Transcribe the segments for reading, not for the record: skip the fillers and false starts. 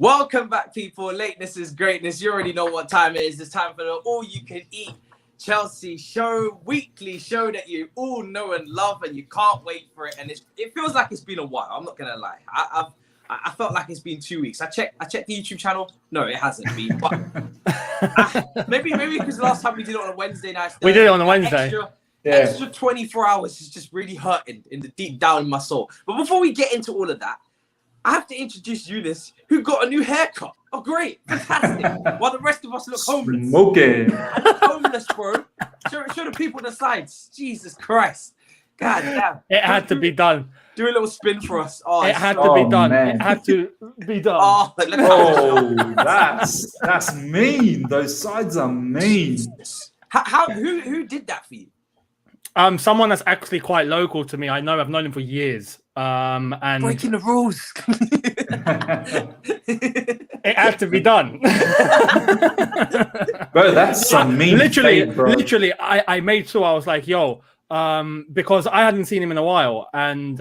Welcome back, people. Lateness is greatness. You already know what time it is. It's time for the all-you-can-eat Chelsea show, weekly show that you all know and love, and you can't wait for it. And it feels like it's been a while. I'm not gonna lie. I felt like it's been 2 weeks. I checked the YouTube channel. No, it hasn't been. But maybe because last time we did it on a Wednesday night. We did it on a Wednesday. Extra 24 hours is just really hurting in the deep down in my soul. But before we get into all of that, I have to introduce Younes, who got a new haircut. Oh, great. Fantastic. While the rest of us look homeless. Smoking. Homeless, bro. Show the people the sides. Jesus Christ. God damn. It had to be done. Do a little spin for us. Oh, it had to be done. Man. It had to be done. Oh, that's mean. Those sides are mean. Who did that for you? Someone that's actually quite local to me. I know. I've known him for years. And breaking the rules. It had to be done. Bro, that's some mean. Literally, I made sure I was like, yo, because I hadn't seen him in a while, and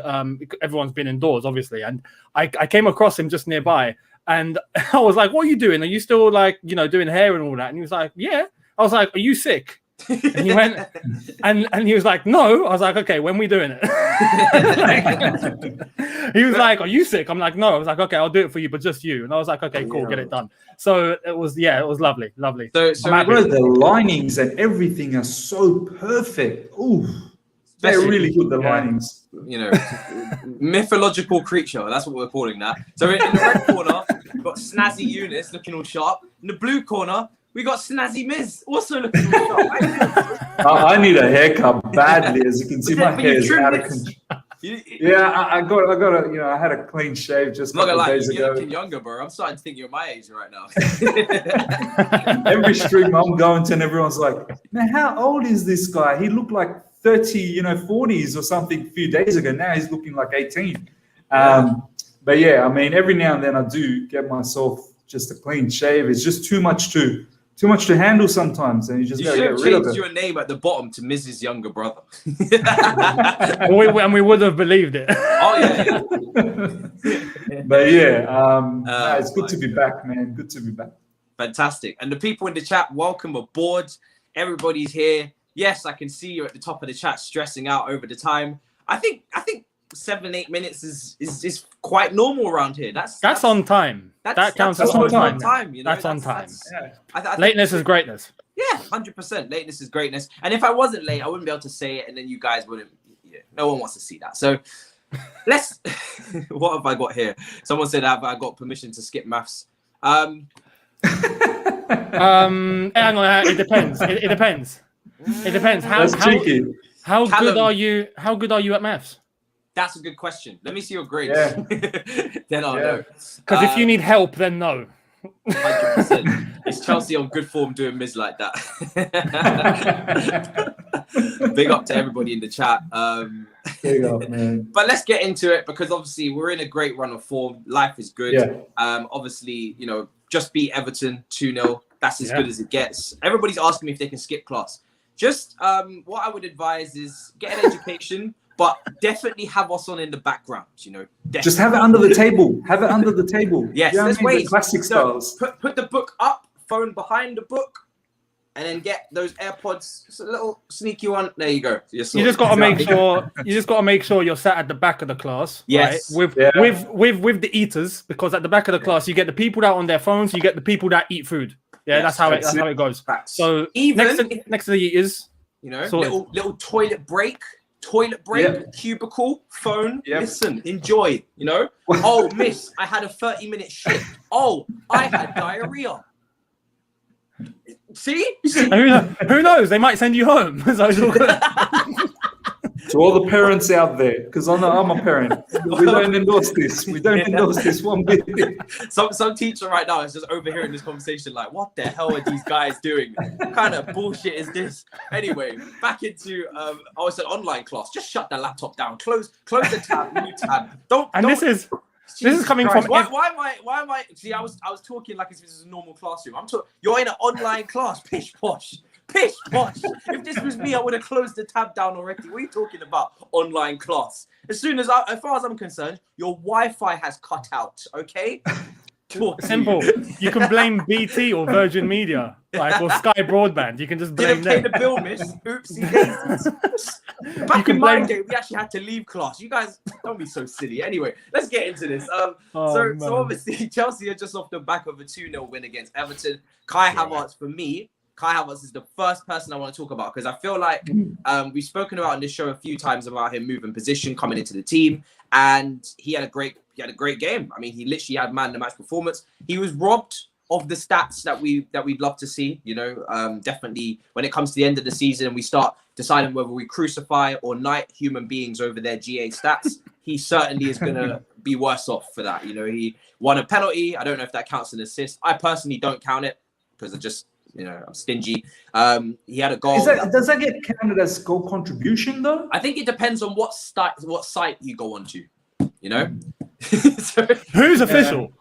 everyone's been indoors, obviously, and I came across him just nearby, and I was like, what are you doing? Are you still like, doing hair and all that? And he was like, yeah. I was like, are you sick? And he went, and he was like, no. I was like, okay, when we doing it? He was like, are you sick? I'm like, no. I was like, okay, I'll do it for you, but just you. And I was like, okay, cool, get it done. So it was lovely. So bro, the linings and everything are so perfect. Ooh, they're really good, the linings. Mythological creature. That's what we're calling that. So in the red corner, we've got snazzy Younes looking all sharp. In the blue corner, we got Snazzy Miz also looking all sharp. I need a haircut badly, as you can see. My hair is out of control. I had a clean shave just a couple of days ago. You're looking younger, bro. I'm starting to think you're my age right now. Every stream I'm going to, and everyone's like, man, how old is this guy? He looked like 30, 40s or something a few days ago. Now he's looking like 18. But yeah, I mean, every now and then I do get myself just a clean shave. It's just too much to handle sometimes, and you just gotta get rid of it. Change your name at the bottom to Mrs. Younger Brother. and we would have believed it. Oh yeah. But yeah, it's good to be back, man. Good to be back. Fantastic. And the people in the chat, welcome aboard. Everybody's here. Yes, I can see you at the top of the chat stressing out over the time. I think 7-8 minutes is quite normal around here. That's on time. That counts as on time. That's on time. I Lateness is greatness. Yeah, 100%. Lateness is greatness. And if I wasn't late, I wouldn't be able to say it, and then you guys wouldn't. No one wants to see that. So let's. What have I got here? Someone said, "Have I got permission to skip maths?" Hang on. It depends. It depends. It depends. How good are you? How good are you at maths? That's a good question. Let me see your grades. Yeah. Then I'll know. Because if you need help, then no. 100%. It's Chelsea on good form doing Miz like that. Big up to everybody in the chat. Big up, man. But let's get into it, because obviously we're in a great run of form. Life is good. Yeah. Obviously, just beat Everton 2-0. That's as good as it gets. Everybody's asking me if they can skip class. Just what I would advise is get an education. But definitely have us on in the background, Definitely. Just have it under the table. Have it under the table. Yes, there's ways. The classic styles. Put the book up, phone behind the book, and then get those AirPods. Just a little sneaky one. There you go. You just got to make sure. You just got to make sure you're sat at the back of the class. Yes. Right? With the eaters, because at the back of the class you get the people that are on their phones. You get the people that eat food. Yeah, yes, that's how it goes. Facts. So even next to the eaters, little toilet break. Cubicle, phone, listen, enjoy, Oh, miss, I had a 30-minute shit. Oh, I had diarrhea. See? Who knows? They might send you home. To all the parents out there, because I'm a parent. We don't endorse this. We don't endorse this one bit. Some teacher right now is just overhearing this conversation like, what the hell are these guys doing? What kind of bullshit is this? Anyway, back into it's an online class. Just shut the laptop down. Close the tab, new tab. This is coming Christ. From. Why am I? See, I was talking like if this is a normal classroom. You're in an online class. Pish posh. If this was me, I would have closed the tab down already. What are you talking about? Online class. As far as I'm concerned, your Wi-Fi has cut out. Okay. Simple. You can blame BT or Virgin Media, or Sky Broadband. You can just blame them. Didn't pay the bill, miss. Oopsie daisies. Back in my day, we actually had to leave class. You guys don't be so silly. Anyway, let's get into this. So obviously Chelsea are just off the back of a 2-0 win against Everton. Kai Havertz, for me, Kai Havertz is the first person I want to talk about because I feel like we've spoken about on this show a few times about him moving position, coming into the team, and he had a great game. I mean, he literally had man of the match performance. He was robbed of the stats that we'd love to see. You know, definitely when it comes to the end of the season and we start deciding whether we crucify or knight human beings over their GA stats, he certainly is going to be worse off for that. You know, he won a penalty. I don't know if that counts as an assist. I personally don't count it because I'm stingy. He had a goal. Does that get counted as goal contribution though? I think it depends on what site you go onto. You know, who's official?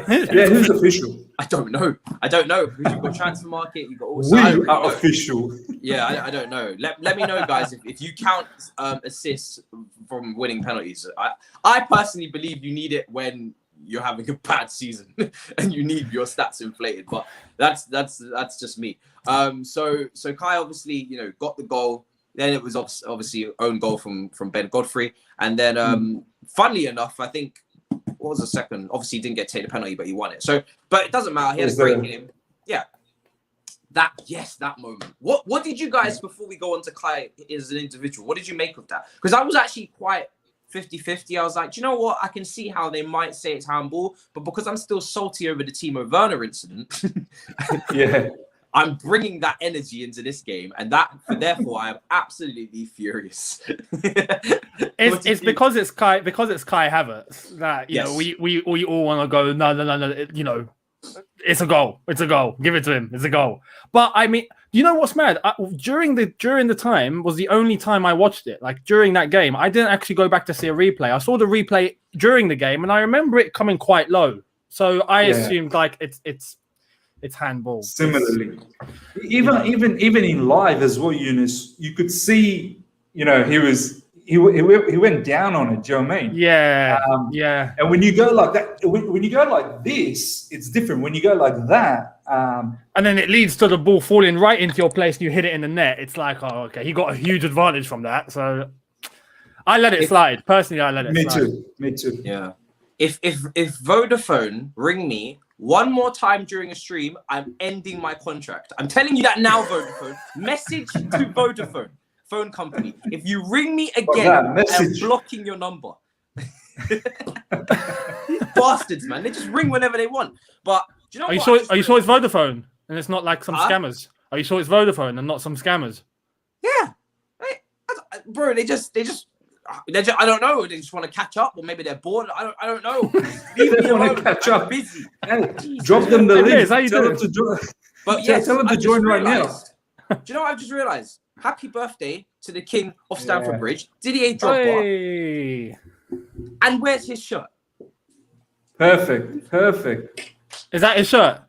Who's official? I don't know. Because you've got transfer market. You've got all. We are official. Yeah, I don't know. Let me know, guys, if you count assists from winning penalties. I personally believe you need it when you're having a bad season and you need your stats inflated, but that's just me. So Kai obviously, got the goal. Then it was obviously own goal from Ben Godfrey, and then funnily enough, I think what was the second? Obviously, he didn't get to take the penalty, but he won it. So, but it doesn't matter. He had a great game. Yeah. That moment. What did you guys, before we go on to Kai as an individual, what did you make of that? Because I was actually quite 50-50. I was like, do you know what? I can see how they might say it's handball, but because I'm still salty over the Timo Werner incident, I'm bringing that energy into this game, and therefore I am absolutely furious. It's because it's Kai Havertz that we all want to go no. It's a goal. Give it to him. It's a goal. But I mean, you know what's mad? During the time was the only time I watched it. Like during that game, I didn't actually go back to see a replay. I saw the replay during the game, and I remember it coming quite low. So I assumed like it's handball. Similarly, even in live as well, Younes, you could see, he went down on it. Do you know what I mean? Yeah. And when you go like that, when you go like this, it's different. When you go like that, and then it leads to the ball falling right into your place, and you hit it in the net. It's like, oh, okay, he got a huge advantage from that. So I let it slide. Personally, I let it slide. Me too. Yeah. If Vodafone ring me one more time during a stream, I'm ending my contract. I'm telling you that now, Vodafone. Message to Vodafone phone company. If you ring me again, I'm blocking your number. These bastards, man. They just ring whenever they want. But do you know what? Are you sure it's Vodafone and it's not like some scammers? Are you sure it's Vodafone and not some scammers? Yeah. Bro, they just I don't know. They just want to catch up, or maybe they're bored. I don't know. Leave me alone. To catch up. Busy. Hey, drop them the link. Tell them to join. But yeah, tell them to join right now. Do you know what I've just realized? Happy birthday to the king of Stamford Bridge, Didier Drogba. Hey. And where's his shirt? Perfect. Is that his shirt?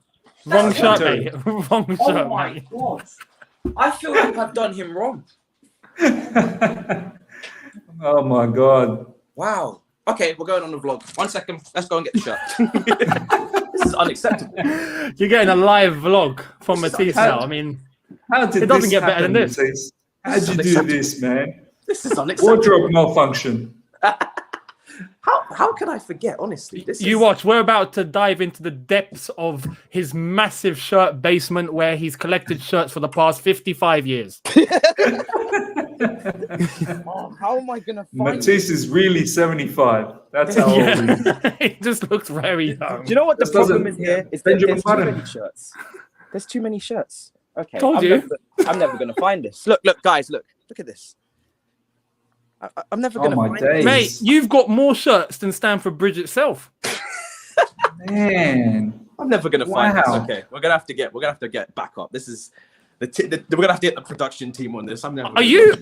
Wrong shirt, mate. Wrong shirt, Oh my god! I feel like I've done him wrong. Oh my god! Wow. Okay, we're going on the vlog. 1 second. Let's go and get the shirt. This is unacceptable. You're getting a live vlog from Matisse now. I mean, it doesn't get better than this. Matisse? How'd you do this, man? This is unacceptable. Wardrobe malfunction. How can I forget? Honestly, watch. We're about to dive into the depths of his massive shirt basement, where he's collected shirts for the past 55 years. How am I gonna find Matisse is really 75. That's how old he is. He just looks very young. Do you know what the problem is here? Is that there's too many shirts. There's too many shirts. Okay. I'm never gonna find this. Look, guys, look at this. I'm never gonna find it. Mate, you've got more shirts than Stamford Bridge itself. Man, I'm never gonna find this. Okay, we're gonna have to get back up. This is we're gonna have to get the production team on this. I'm never. Are you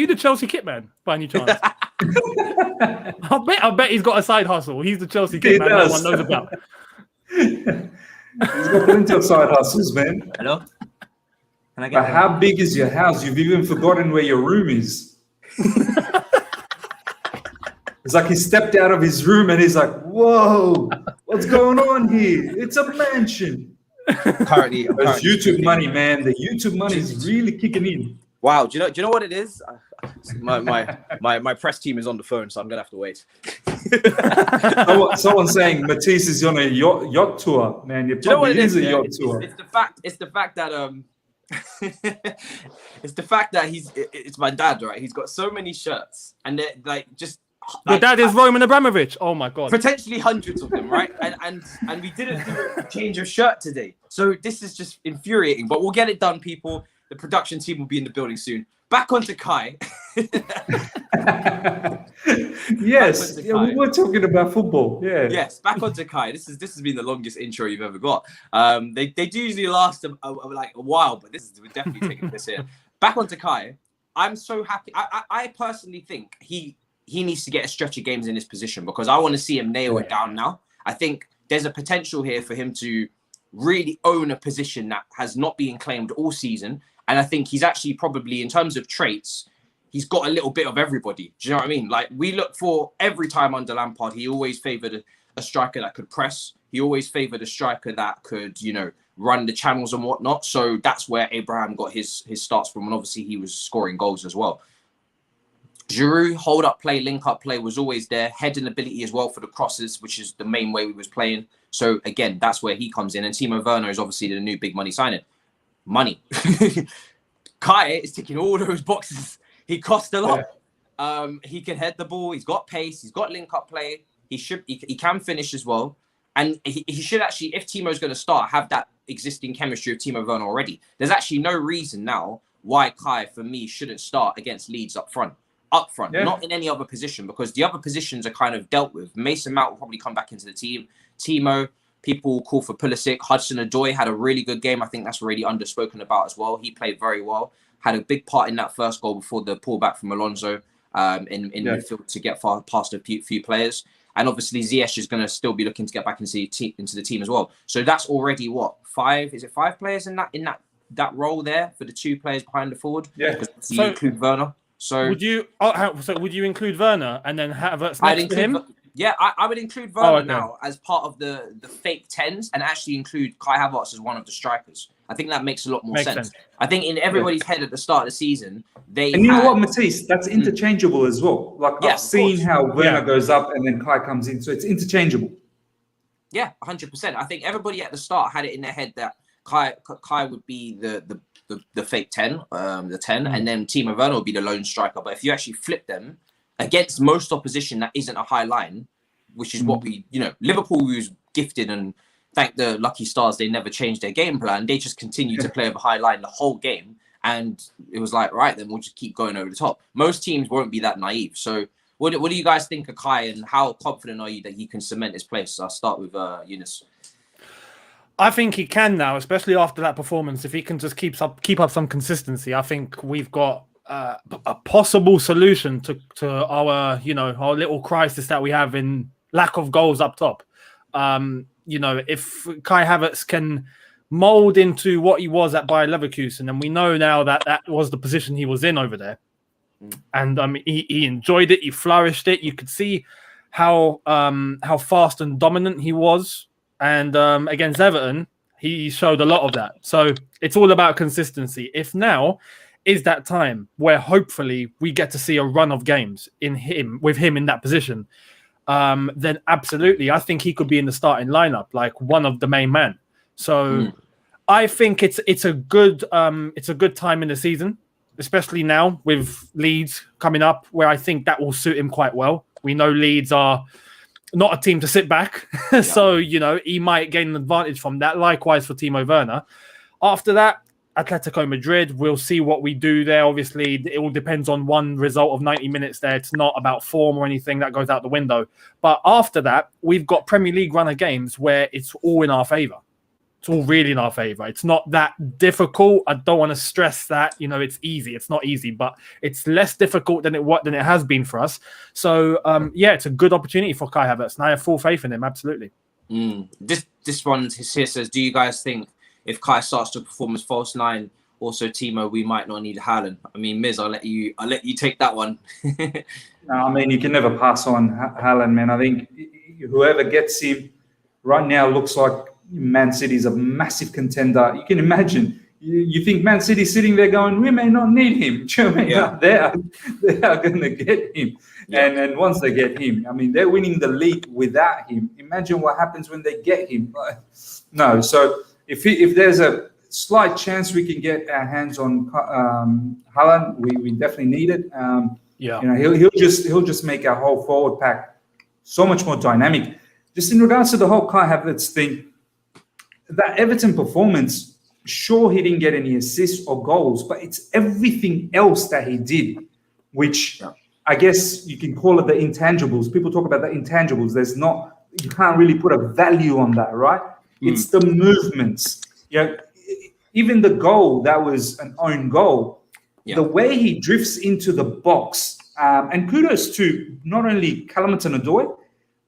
the Chelsea kit man by any chance? I bet he's got a side hustle. He's the Chelsea kit man no one knows about. He's got plenty of side hustles, man. Hello. But how big is your house? You've even forgotten where your room is. It's like he stepped out of his room and he's like, "Whoa, what's going on here? It's a mansion." Currently, It's YouTube money, man. The YouTube money is really kicking in. Wow, do you know what it is? My press team is on the phone, so I'm gonna have to wait. Someone saying Matisse is on a yacht tour, man. It probably is a yacht tour. It's the fact that it's the fact that it's my dad, right? He's got so many shirts, and they're like just. Your dad is Roman Abramovich. Oh my god! Potentially hundreds of them, right? And we didn't do a change of shirt today, so this is just infuriating. But we'll get it done, people. The production team will be in the building soon. Back onto Kai. Yes, we were talking about football. Yeah. Yes, back onto Kai. This has been the longest intro you've ever got. They do usually last like a while, but we're definitely taking this here. Back onto Kai. I'm so happy. I personally think he needs to get a stretch of games in this position because I want to see him nail it down now. I think there's a potential here for him to really own a position that has not been claimed all season. And I think he's actually probably, in terms of traits, he's got a little bit of everybody. Do you know what I mean? Like, we look for every time under Lampard, he always favoured a striker that could press. He always favoured a striker that could, run the channels and whatnot. So that's where Abraham got his starts from. And obviously he was scoring goals as well. Giroud, hold-up play, link-up play was always there. Heading ability as well for the crosses, which is the main way we was playing. So, again, that's where he comes in. And Timo Werner is obviously the new big money signing. Money. Kai is ticking all those boxes. He cost a lot. Yeah. He can head the ball. He's got pace. He's got link-up play. He can finish as well. And he should actually, if Timo's going to start, have that existing chemistry of Timo Werner already. There's actually no reason now why Kai, for me, shouldn't start against Leeds up front, not in any other position, because the other positions are kind of dealt with. Mason Mount will probably come back into the team. Timo, people call for Pulisic. Hudson-Odoi had a really good game. I think that's already underspoken about as well. He played very well. Had a big part in that first goal before the pullback from Alonso in midfield to get far past a few players. And obviously Ziyech is going to still be looking to get back into the team as well. So that's already what, 5? Is it 5 players in that role there for the 2 players behind the forward? Yeah. So you include Werner. So would you include Werner and then Havertz next to him? Yeah, I would include Werner now as part of the fake 10s and actually include Kai Havertz as one of the strikers. I think that makes a lot more sense. I think in everybody's head at the start of the season, And you know what, Matisse? That's interchangeable as well. Like, I've seen how Werner goes up and then Kai comes in. So it's interchangeable. Yeah, 100%. I think everybody at the start had it in their head that Kai would be the fake 10, the 10, and then Timo Werner would be the lone striker. But if you actually flip them against most opposition that isn't a high line, which is what Liverpool was gifted, and thank the lucky stars, they never changed their game plan. They just continued to play with a high line the whole game. And it was like, right, then we'll just keep going over the top. Most teams won't be that naive. So what do you guys think of Kai, and how confident are you that he can cement his place? I'll start with Younes. I think he can now, especially after that performance. If he can just keep up some consistency, I think we've got a possible solution to our little crisis that we have in lack of goals up top. If Kai Havertz can mold into what he was at Bayer Leverkusen, and we know now that was the position he was in over there, and he enjoyed it, he flourished it. You could see how fast and dominant he was, and against Everton, he showed a lot of that. So it's all about consistency. If now is that time where hopefully we get to see a run of games with him in that position, then absolutely, I think he could be in the starting lineup, like one of the main men. So I think it's a good time in the season, especially now with Leeds coming up, where I think that will suit him quite well. We know Leeds are not a team to sit back, so he might gain an advantage from that. Likewise for Timo Werner. After that, Atletico Madrid, we'll see what we do there. Obviously, it all depends on one result of 90 minutes there. It's not about form or anything that goes out the window. But after that, we've got Premier League run of games where it's all in our favour. It's all really in our favour. It's not that difficult. I don't want to stress that, it's easy. It's not easy, but it's less difficult than it has been for us. So, it's a good opportunity for Kai Havertz. And I have full faith in him, absolutely. This one here says, do you guys think if Kai starts to perform as false 9 also, Timo, we might not need Haaland. I mean, Miz, I'll let you take that one. No, I mean, you can never pass on Haaland, man. I think whoever gets him right now looks like Man City's a massive contender. You can imagine. You think Man City's sitting there going, we may not need him. Do you know what I mean? Yeah. They are going to get him. Yeah. And once they get him, I mean, they're winning the league without him. Imagine what happens when they get him. No, so if there's a slight chance we can get our hands on Haaland, we definitely need it. You know, he'll just make our whole forward pack so much more dynamic. Just in regards to the whole Kai Havertz thing, that Everton performance, sure, he didn't get any assists or goals, but it's everything else that he did, which I guess you can call it the intangibles. People talk about the intangibles. You can't really put a value on that, right? It's the movements. Yeah, even the goal that was an own goal, the way he drifts into the box, and kudos to not only Hudson-Odoi,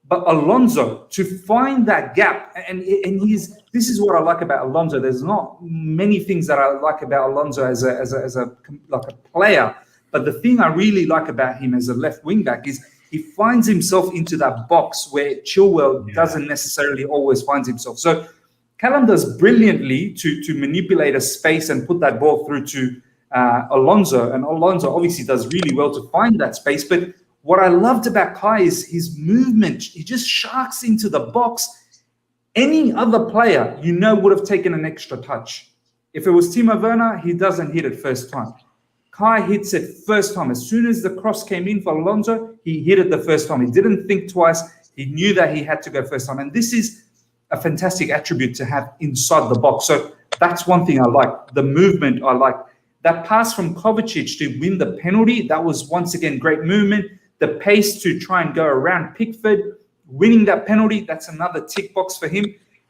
but Alonso to find that gap. And this is what I like about Alonso. There's not many things that I like about Alonso as a player, but the thing I really like about him as a left wing back is he finds himself into that box where Chilwell doesn't necessarily always find himself. So Callum does brilliantly to manipulate a space and put that ball through to Alonso, and Alonso obviously does really well to find that space. But what I loved about Kai is his movement. He just sharks into the box. Any other player, would have taken an extra touch. If it was Timo Werner, he doesn't hit it first time. Kai hits it first time. As soon as the cross came in for Alonso, he hit it the first time. He didn't think twice. He knew that he had to go first time. And this is a fantastic attribute to have inside the box. So that's one thing I like. The movement I like. That pass from Kovacic to win the penalty, that was once again great movement. The pace to try and go around Pickford, winning that penalty, that's another tick box for him.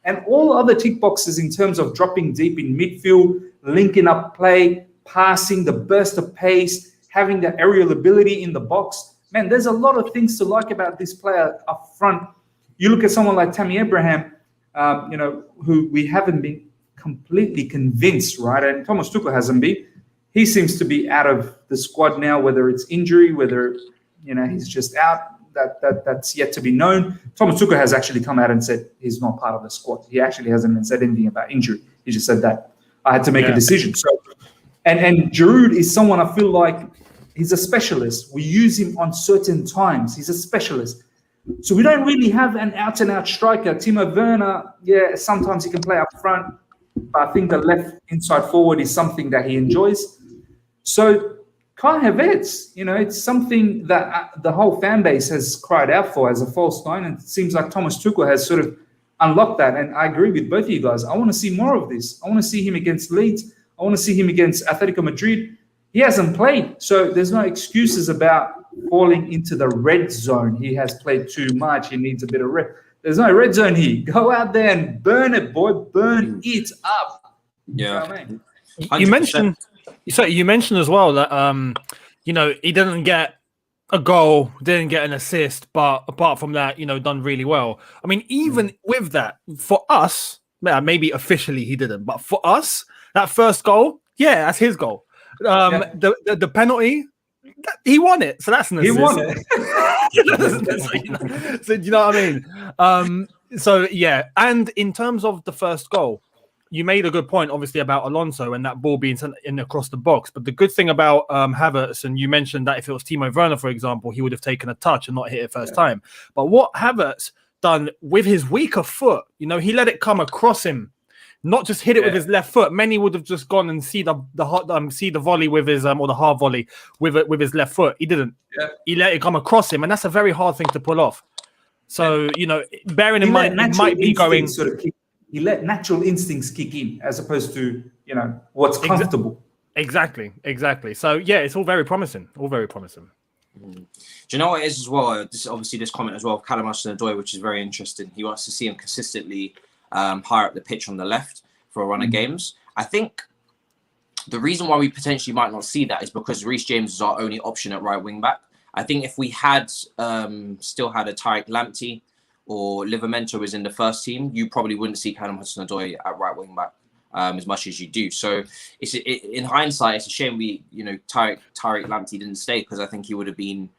And all other tick boxes in terms of dropping deep in midfield, linking up play, passing, the burst of pace, having the aerial ability in the box. Man, there's a lot of things to like about this player up front. You look at someone like Tammy Abraham, who we haven't been completely convinced, right? And Thomas Tuchel hasn't been. He seems to be out of the squad now, whether it's injury, whether he's just out. That's yet to be known. Thomas Tuchel has actually come out and said he's not part of the squad. He actually hasn't even said anything about injury. He just said that I had to make a decision. So, and Giroud is someone I feel like he's a specialist. We use him on certain times. He's a specialist. So we don't really have an out-and-out striker. Timo Werner, sometimes he can play up front, but I think the left inside forward is something that he enjoys. So Kai Havertz, it's something that the whole fan base has cried out for as a false nine, and it seems like Thomas Tuchel has sort of unlocked that. And I agree with both of you guys. I want to see more of this. I want to see him against Leeds. I want to see him against Atletico Madrid. He hasn't played, so there's no excuses about falling into the red zone. He has played too much. He needs a bit of red. There's no red zone here. Go out there and burn it, boy. Burn it up. Yeah. You know what I mean? You mentioned as well that he didn't get a goal, didn't get an assist, but apart from that, done really well. I mean, even with that, for us, maybe officially he didn't, but for us, that first goal, that's his goal. The penalty, he won it, so that's an assist. He won it. So you know what I mean? And in terms of the first goal, you made a good point, obviously, about Alonso and that ball being sent in across the box. But the good thing about Havertz, and you mentioned that if it was Timo Werner, for example, he would have taken a touch and not hit it first time. But what Havertz done with his weaker foot, he let it come across him, not just hit it with his left foot. Many would have just gone and see the volley with his or the hard volley with his left foot. He didn't. Yeah. He let it come across him, and that's a very hard thing to pull off. So bearing in mind, it might be going. He let natural instincts kick in as opposed to, what's comfortable. Exactly. So, it's all very promising. Do you know what it is as well? This comment as well of Callum Hudson-Odoi, which is very interesting. He wants to see him consistently higher up the pitch on the left for a run of games. I think the reason why we potentially might not see that is because Reece James is our only option at right wing back. I think if we had still had a Tariq Lamptey or Livramento was in the first team, you probably wouldn't see Callum Hudson-Odoi at right wing back. as much as you do. So in hindsight, it's a shame Tariq Lamptey didn't stay, because I think he would have been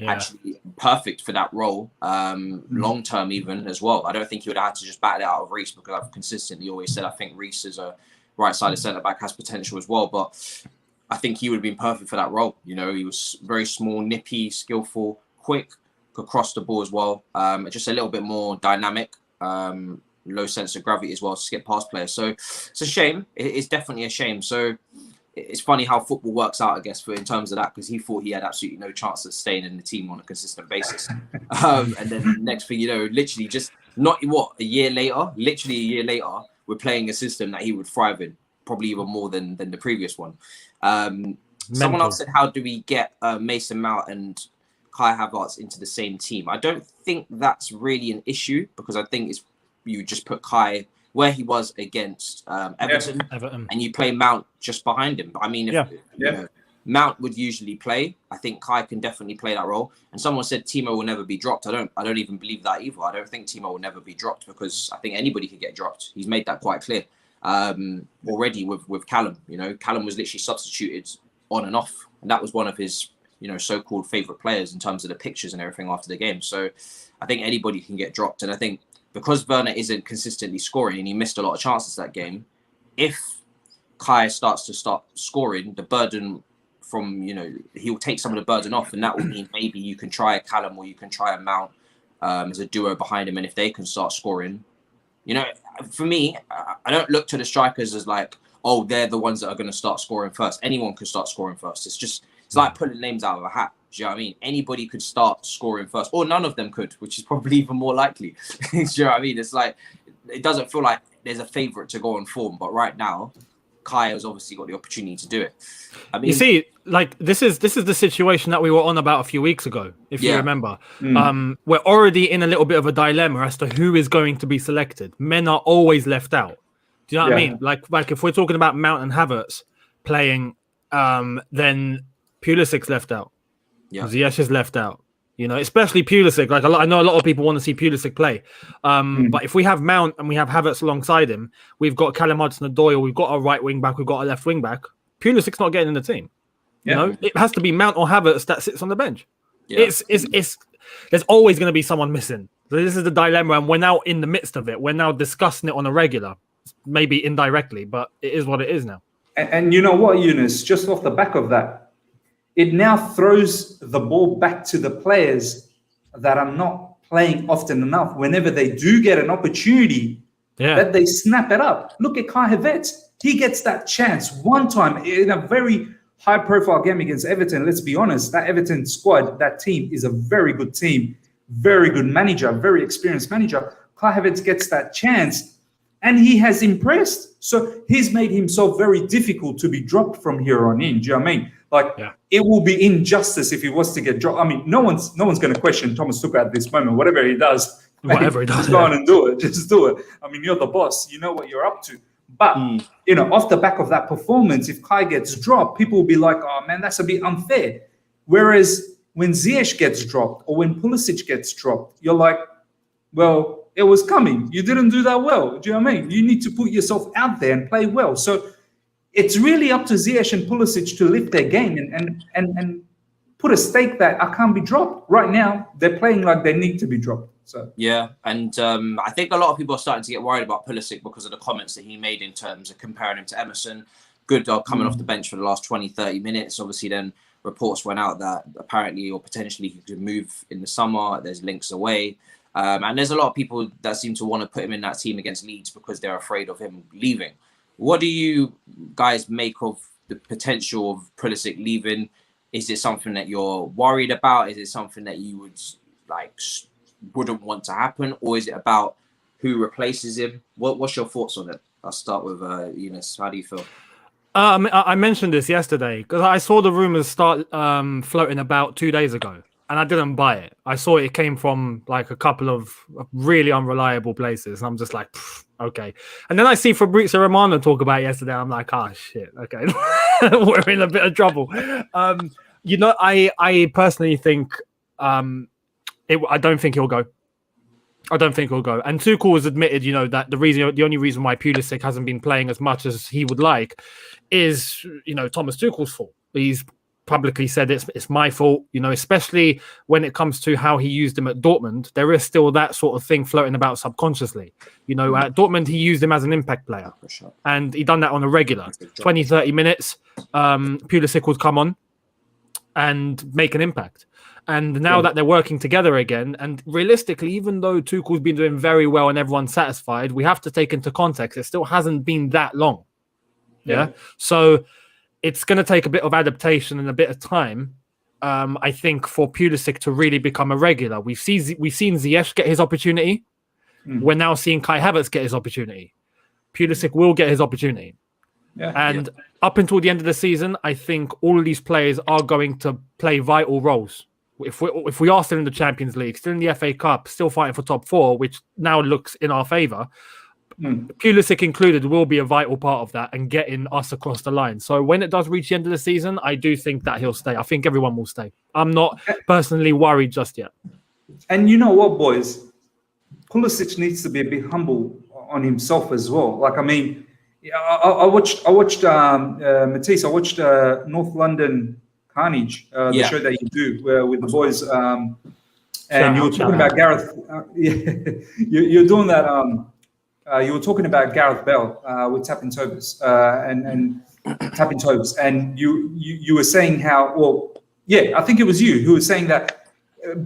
actually perfect for that role, long term even as well. I don't think he would have had to just battle it out of Reece, because I've consistently always said I think Reece is a right-sided centre-back, has potential as well, but I think he would have been perfect for that role. He was very small, nippy, skillful, quick, could cross the ball as well, just a little bit more dynamic, low sense of gravity as well to skip past players. So it's a shame. It's definitely a shame. So it's funny how football works out, I guess, in terms of that, because he thought he had absolutely no chance of staying in the team on a consistent basis. And then next thing you know, literally just a year later, we're playing a system that he would thrive in, probably even more than the previous one. Someone else said, how do we get Mason Mount and Kai Havertz into the same team? I don't think that's really an issue, because I think you just put Kai where he was against Everton, and you play Mount just behind him. I mean, Mount would usually play. I think Kai can definitely play that role. And someone said Timo will never be dropped. I don't even believe that either. I don't think Timo will never be dropped, because I think anybody could get dropped. He's made that quite clear already with Callum. Callum was literally substituted on and off, and that was one of his so-called favourite players in terms of the pictures and everything after the game. So I think anybody can get dropped, and I think because Werner isn't consistently scoring and he missed a lot of chances that game, if Kai starts scoring, the burden from, he'll take some of the burden off, and that will mean maybe you can try a Callum or you can try a Mount as a duo behind him. And if they can start scoring, for me, I don't look to the strikers as like, oh, they're the ones that are going to start scoring first. Anyone can start scoring first. It's like pulling names out of a hat. Do you know what I mean? Anybody could start scoring first, or none of them could, which is probably even more likely. Do you know what I mean? It's like, it doesn't feel like there's a favourite to go on form, but right now, Kai has obviously got the opportunity to do it. I mean, you see, like this is the situation that we were on about a few weeks ago, if you remember. We're already in a little bit of a dilemma as to who is going to be selected. Men are always left out. Do you know what I mean? Like if we're talking about Mount and Havertz playing, then Pulisic's left out. Ziyech is left out. Especially Pulisic. Like I know a lot of people want to see Pulisic play. But if we have Mount and we have Havertz alongside him, we've got Callum Hudson-Odoi, we've got a right wing back, we've got a left wing back. Pulisic's not getting in the team. It has to be Mount or Havertz that sits on the bench. It's there's always going to be someone missing. So this is the dilemma, and we're now in the midst of it. We're now discussing it on a regular, maybe indirectly, but it is what it is now. And you know what, Younes? Just off the back of that, it now throws the ball back to the players that are not playing often enough. Whenever they do get an opportunity, that they snap it up. Look at Kai Havertz. He gets that chance one time in a very high-profile game against Everton. Let's be honest, that Everton squad, that team is a very good team, very good manager, very experienced manager. Kai Havertz gets that chance, and he has impressed. So he's made himself very difficult to be dropped from here on in. Do you know what I mean? It will be injustice if he was to get dropped. I mean, no one's going to question Thomas Tuchel at this moment. Whatever he does, just go on and do it. Just do it. I mean, you're the boss. You know what you're up to. But, off the back of that performance, if Kai gets dropped, people will be like, oh, man, that's a bit unfair. Whereas when Ziyech gets dropped or when Pulisic gets dropped, you're like, well, it was coming. You didn't do that well. Do you know what I mean? You need to put yourself out there and play well. So it's really up to Ziyech and Pulisic to lift their game and put a stake that I can't be dropped. Right now, they're playing like they need to be dropped. So and I think a lot of people are starting to get worried about Pulisic because of the comments that he made in terms of comparing him to Emerson. Good coming off the bench for the last 20, 30 minutes. Obviously, then reports went out that apparently or potentially he could move in the summer. There's links away. And there's a lot of people that seem to want to put him in that team against Leeds because they're afraid of him leaving. What do you guys make of the potential of Pulisic leaving? Is it something that you're worried about? Is it something that you wouldn't want to happen? Or is it about who replaces him? What's your thoughts on it? I'll start with Younes. How do you feel? I mentioned this yesterday because I saw the rumours start floating about 2 days ago. And I didn't buy it. I saw it came from like a couple of really unreliable places. And I'm just like, okay. And then I see Fabrizio Romano talk about it yesterday. I'm like, shit. Okay. We're in a bit of trouble. I personally think I don't think he'll go. I don't think he'll go. And Tuchel has admitted, that the only reason why Pulisic hasn't been playing as much as he would like is, Thomas Tuchel's fault. He's publicly said it's my fault, especially when it comes to how he used him at Dortmund. There is still that sort of thing floating about subconsciously. At Dortmund, he used him as an impact player. And he done that on a regular. 20, 30 minutes, Pulisic would come on and make an impact. And now that they're working together again, and realistically, even though Tuchel's been doing very well and everyone's satisfied, we have to take into context, it still hasn't been that long. Yeah. So it's going to take a bit of adaptation and a bit of time, I think, for Pulisic to really become a regular. We've seen Ziyech get his opportunity. We're now seeing Kai Havertz get his opportunity. Pulisic will get his opportunity. Up until the end of the season, I think all of these players are going to play vital roles. If we are still in the Champions League, still in the FA Cup, still fighting for top 4, which now looks in our favour, Pulisic included will be a vital part of that and getting us across the line. So when it does reach the end of the season, I do think that he'll stay. I think everyone will stay. I'm not personally worried just yet. And you know what, boys? Pulisic needs to be a bit humble on himself as well. Like, I mean, I watched Matisse. I watched North London Carnage, the show that you do with the boys, and you were talking about Gareth. You're doing that. You were talking about Gareth Bale with Tapping Toes and Tapping Toes, and you were saying how I think it was you who was saying that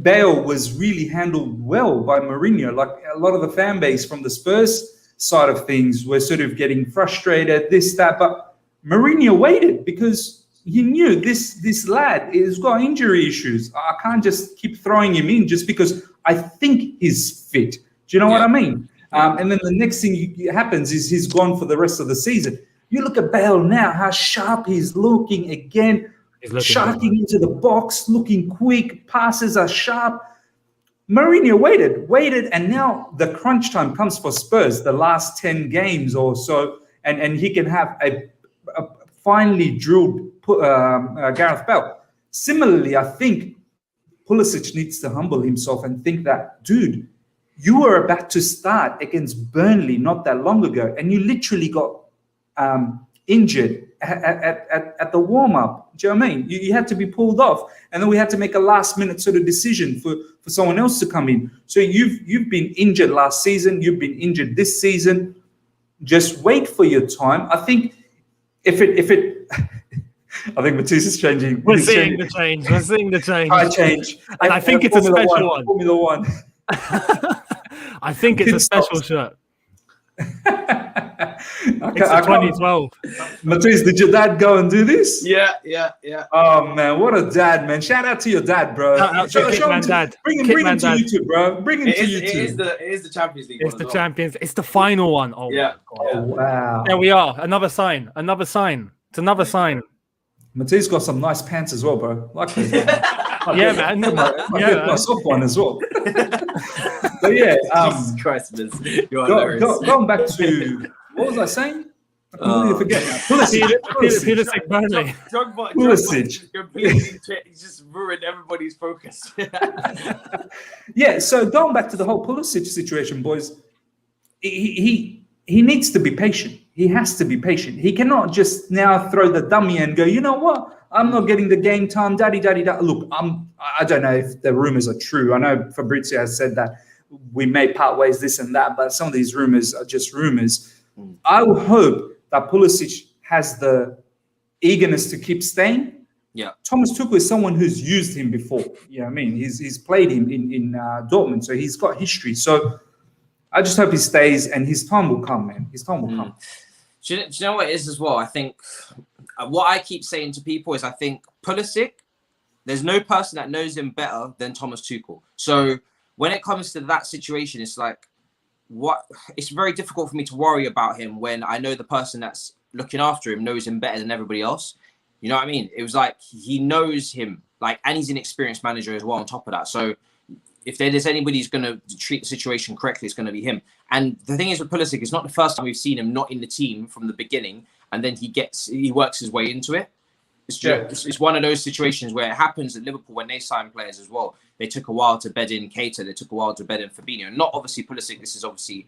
Bale was really handled well by Mourinho. Like a lot of the fan base from the Spurs side of things were sort of getting frustrated, this, that, but Mourinho waited because he knew this lad has got injury issues. I can't just keep throwing him in just because I think he's fit. Do you know what I mean? And then the next thing happens is he's gone for the rest of the season. You look at Bale now, how sharp he's looking again, sharking into the box, looking quick, passes are sharp. Mourinho waited, and now the crunch time comes for Spurs, the last 10 games or so, and he can have a finely drilled Gareth Bale. Similarly, I think Pulisic needs to humble himself and think that, dude, you were about to start against Burnley not that long ago, and you literally got injured at the warm-up. Do you know what I mean? You had to be pulled off, and then we had to make a last-minute sort of decision for someone else to come in. So you've been injured last season. You've been injured this season. Just wait for your time. I think if it I think Matisse is changing. We're seeing the change. I change. And I think it's a special one. Formula One. I think it's a special shirt. It's 2012. Matisse, did your dad go and do this? Yeah. Oh man, what a dad, man! Shout out to your dad, bro. Show him dad. Bring him to YouTube, bro. Bring him to YouTube. It is the Champions League. It's the Champions. It's the final one. Oh yeah. Oh wow. There we are. Another sign. It's another sign. Matisse got some nice pants as well, bro. Like this. Yeah, man. Myself one as well. But yeah, Jesus Christ, you're hilarious. Going back to what was I saying? I completely forget now. Pulisic, Burnley. Pulisic completely just ruined everybody's focus. Yeah, so going back to the whole Pulisic situation, boys, he needs to be patient. He has to be patient. He cannot just now throw the dummy and go, you know what? I'm not getting the game time, daddy. Look, I don't know if the rumors are true. I know Fabrizio has said that we may part ways, this and that, but some of these rumors are just rumors. I would hope that Pulisic has the eagerness to keep staying. Yeah. Thomas Tuchel is someone who's used him before. You know what I mean? He's played him in Dortmund, so he's got history. So I just hope he stays, and his time will come, man. His time will come. Do you know what it is as well? I think what I keep saying to people is I think Pulisic, there's no person that knows him better than Thomas Tuchel. So when it comes to that situation, it's like, it's very difficult for me to worry about him when I know the person that's looking after him knows him better than everybody else. You know what I mean? It was like he knows him, and he's an experienced manager as well on top of that. So if there's anybody who's going to treat the situation correctly, it's going to be him. And the thing is with Pulisic, it's not the first time we've seen him not in the team from the beginning, and then he works his way into it. It's one of those situations where it happens at Liverpool when they sign players as well. They took a while to bed in Keita. They took a while to bed in Fabinho. Not obviously Pulisic. This is obviously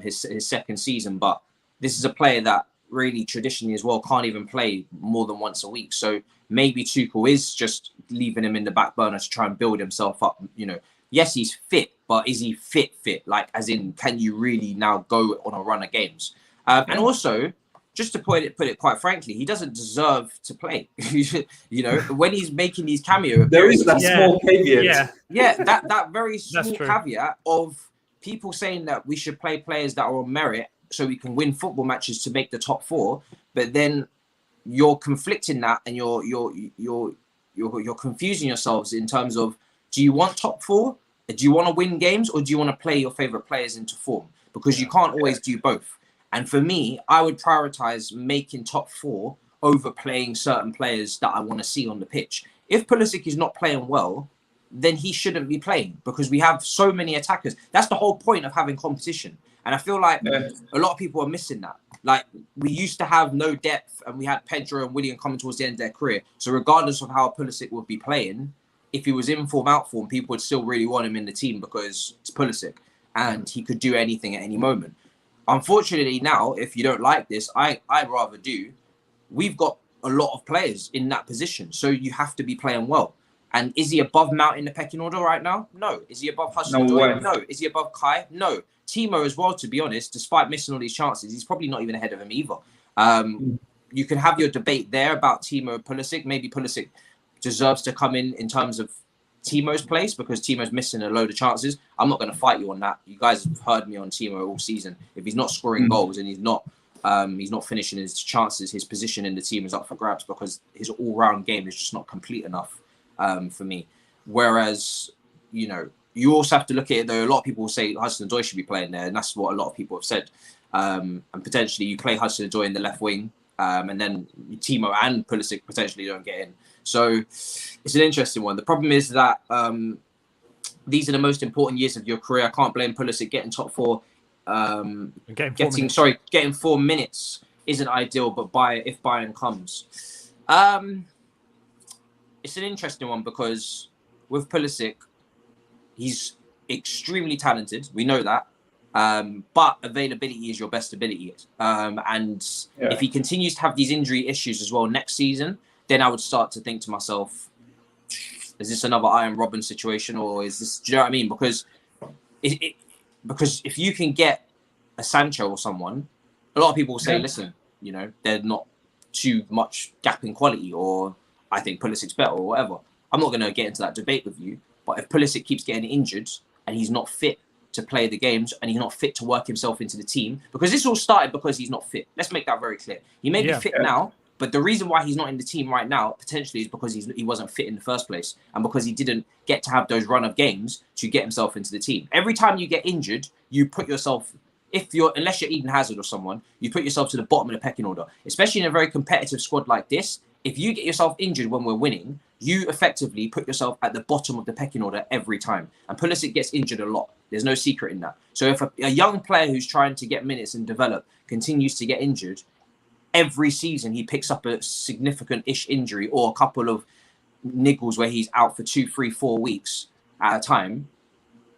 his second season, but this is a player that really traditionally as well can't even play more than once a week. So maybe Tuchel is just leaving him in the back burner to try and build himself up. You know, yes, he's fit, but is he fit? Like, as in, can you really now go on a run of games? And also, just to put it quite frankly, he doesn't deserve to play. You know, when he's making these cameo, there is that small caveat. Yeah, that very small caveat of people saying that we should play players that are on merit so we can win football matches to make the top 4, but then you're conflicting that and you're confusing yourselves in terms of, do you want top 4? Do you want to win games, or do you want to play your favorite players into form? Because you can't always do both. And for me, I would prioritize making top 4 over playing certain players that I want to see on the pitch. If Pulisic is not playing well, then he shouldn't be playing, because we have so many attackers. That's the whole point of having competition. And I feel like a lot of people are missing that. Like, we used to have no depth, and we had Pedro and Willian coming towards the end of their career. So regardless of how Pulisic would be playing, if he was in form, out form, people would still really want him in the team because it's Pulisic and he could do anything at any moment. Unfortunately, now, if you don't like this, I'd rather do. We've got a lot of players in that position, so you have to be playing well. And is he above Mount in the pecking order right now? No. Is he above Hudson-Odoi? No. Is he above Kai? No. Timo as well, to be honest, despite missing all these chances, he's probably not even ahead of him either. You can have your debate there about Timo and Pulisic. Maybe Pulisic deserves to come in terms of Timo's place, because Timo's missing a load of chances. I'm not going to fight you on that. You guys have heard me on Timo all season. If he's not scoring goals and he's not finishing his chances, his position in the team is up for grabs, because his all-round game is just not complete enough for me. Whereas, you know, you also have to look at it, though. A lot of people will say Hudson-Odoi should be playing there, and that's what a lot of people have said. And potentially you play Hudson-Odoi in the left wing, and then Timo and Pulisic potentially don't get in. So it's an interesting one. The problem is that these are the most important years of your career. I can't blame Pulisic getting top 4. Getting 4 minutes isn't ideal, but if Bayern comes. It's an interesting one, because with Pulisic, he's extremely talented. We know that. But availability is your best ability. If he continues to have these injury issues as well next season, then I would start to think to myself, is this another Iron Robin situation, or is this, do you know what I mean? Because if you can get a Sancho or someone, a lot of people will say, listen, you know, they're not too much gap in quality, or I think Pulisic's better, or whatever. I'm not going to get into that debate with you. But if Pulisic keeps getting injured and he's not fit to play the games, and he's not fit to work himself into the team, because this all started because he's not fit. Let's make that very clear. He may be fit now, but the reason why he's not in the team right now potentially is because he wasn't fit in the first place, and because he didn't get to have those run of games to get himself into the team. Every time you get injured, you put yourself, unless you're Eden Hazard or someone, you put yourself to the bottom of the pecking order. Especially in a very competitive squad like this, if you get yourself injured when we're winning, you effectively put yourself at the bottom of the pecking order every time. And Pulisic gets injured a lot. There's no secret in that. So if a young player who's trying to get minutes and develop continues to get injured, every season he picks up a significant-ish injury, or a couple of niggles where he's out for 2, 3, 4 weeks at a time.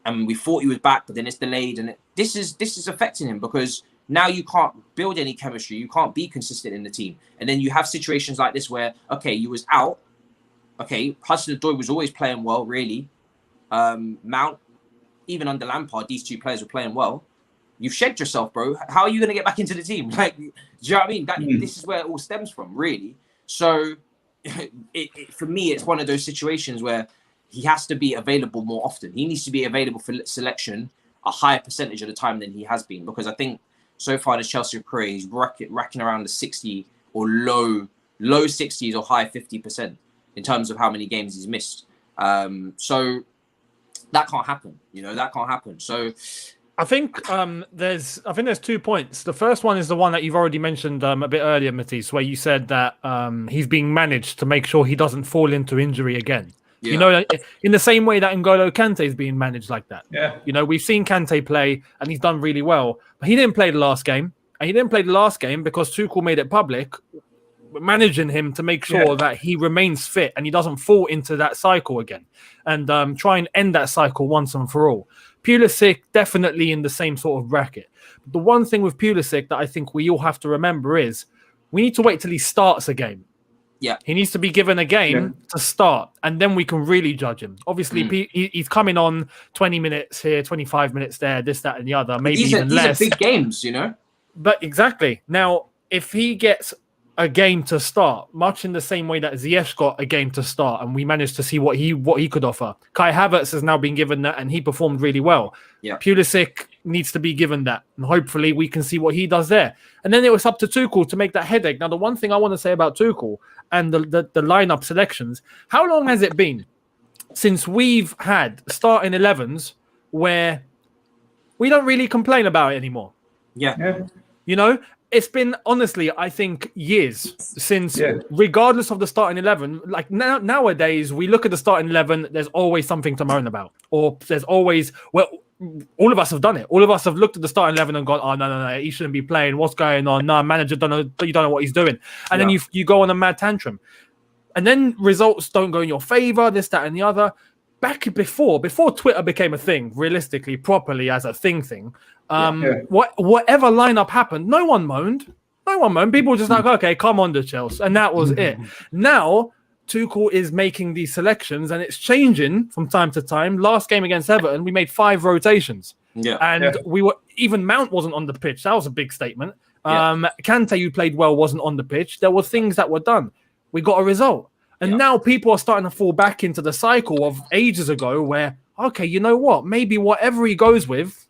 And we thought he was back, but then it's delayed. And this is affecting him, because now you can't build any chemistry. You can't be consistent in the team. And then you have situations like this where, okay, you was out. Okay, Hudson-Odoi was always playing well, really. Mount, even under Lampard, these two players were playing well. You've shed yourself, bro. How are you going to get back into the team? Like, do you know what I mean? This is where it all stems from, really. So, for me, it's one of those situations where he has to be available more often. He needs to be available for selection a higher percentage of the time than he has been, because I think so far this Chelsea career, he's racking around the 60 or low 60s or high 50% in terms of how many games he's missed. So that can't happen. That can't happen. So I think there's 2 points. The first one is the one that you've already mentioned a bit earlier, Matisse, where you said that he's being managed to make sure he doesn't fall into injury again. Yeah. In the same way that N'Golo Kante is being managed like that. Yeah. We've seen Kante play and he's done really well, but he didn't play the last game. And he didn't play the last game because Tuchel made it public managing him to make sure that he remains fit and he doesn't fall into that cycle again, and try and end that cycle once and for all. Pulisic definitely in the same sort of bracket. But the one thing with Pulisic that I think we all have to remember is we need to wait till he starts a game. Yeah, he needs to be given a game to start, and then we can really judge him. Obviously, he's coming on 20 minutes here, 25 minutes there, this, that, and the other, maybe even less. These are big games, you know. But exactly. Now, if he gets a game to start, much in the same way that Ziyech got a game to start, and we managed to see what he could offer. Kai Havertz has now been given that, and he performed really well. Yeah, Pulisic needs to be given that, and hopefully we can see what he does there. And then it was up to Tuchel to make that headache. Now, the one thing I want to say about Tuchel and the lineup selections, how long has it been since we've had starting 11s where we don't really complain about it anymore? Yeah. You know, it's been, honestly, I think years since, regardless of the starting 11, like nowadays, we look at the starting 11, there's always something to moan about. Or there's always, well, all of us have done it. All of us have looked at the starting 11 and gone, oh, no, he shouldn't be playing. What's going on? No, manager, you don't know what he's doing. And then you go on a mad tantrum. And then results don't go in your favor, this, that, and the other. Back before Twitter became a thing, realistically, properly as a thing, whatever lineup happened, no one moaned. People were just like, okay, come on to Chelsea. And that was it. Now, Tuchel is making these selections and it's changing from time to time. Last game against Everton, we made 5 rotations. Even Mount wasn't on the pitch. That was a big statement. Kante, who played well, wasn't on the pitch. There were things that were done. We got a result. And now people are starting to fall back into the cycle of ages ago where, okay, you know what? Maybe whatever he goes with,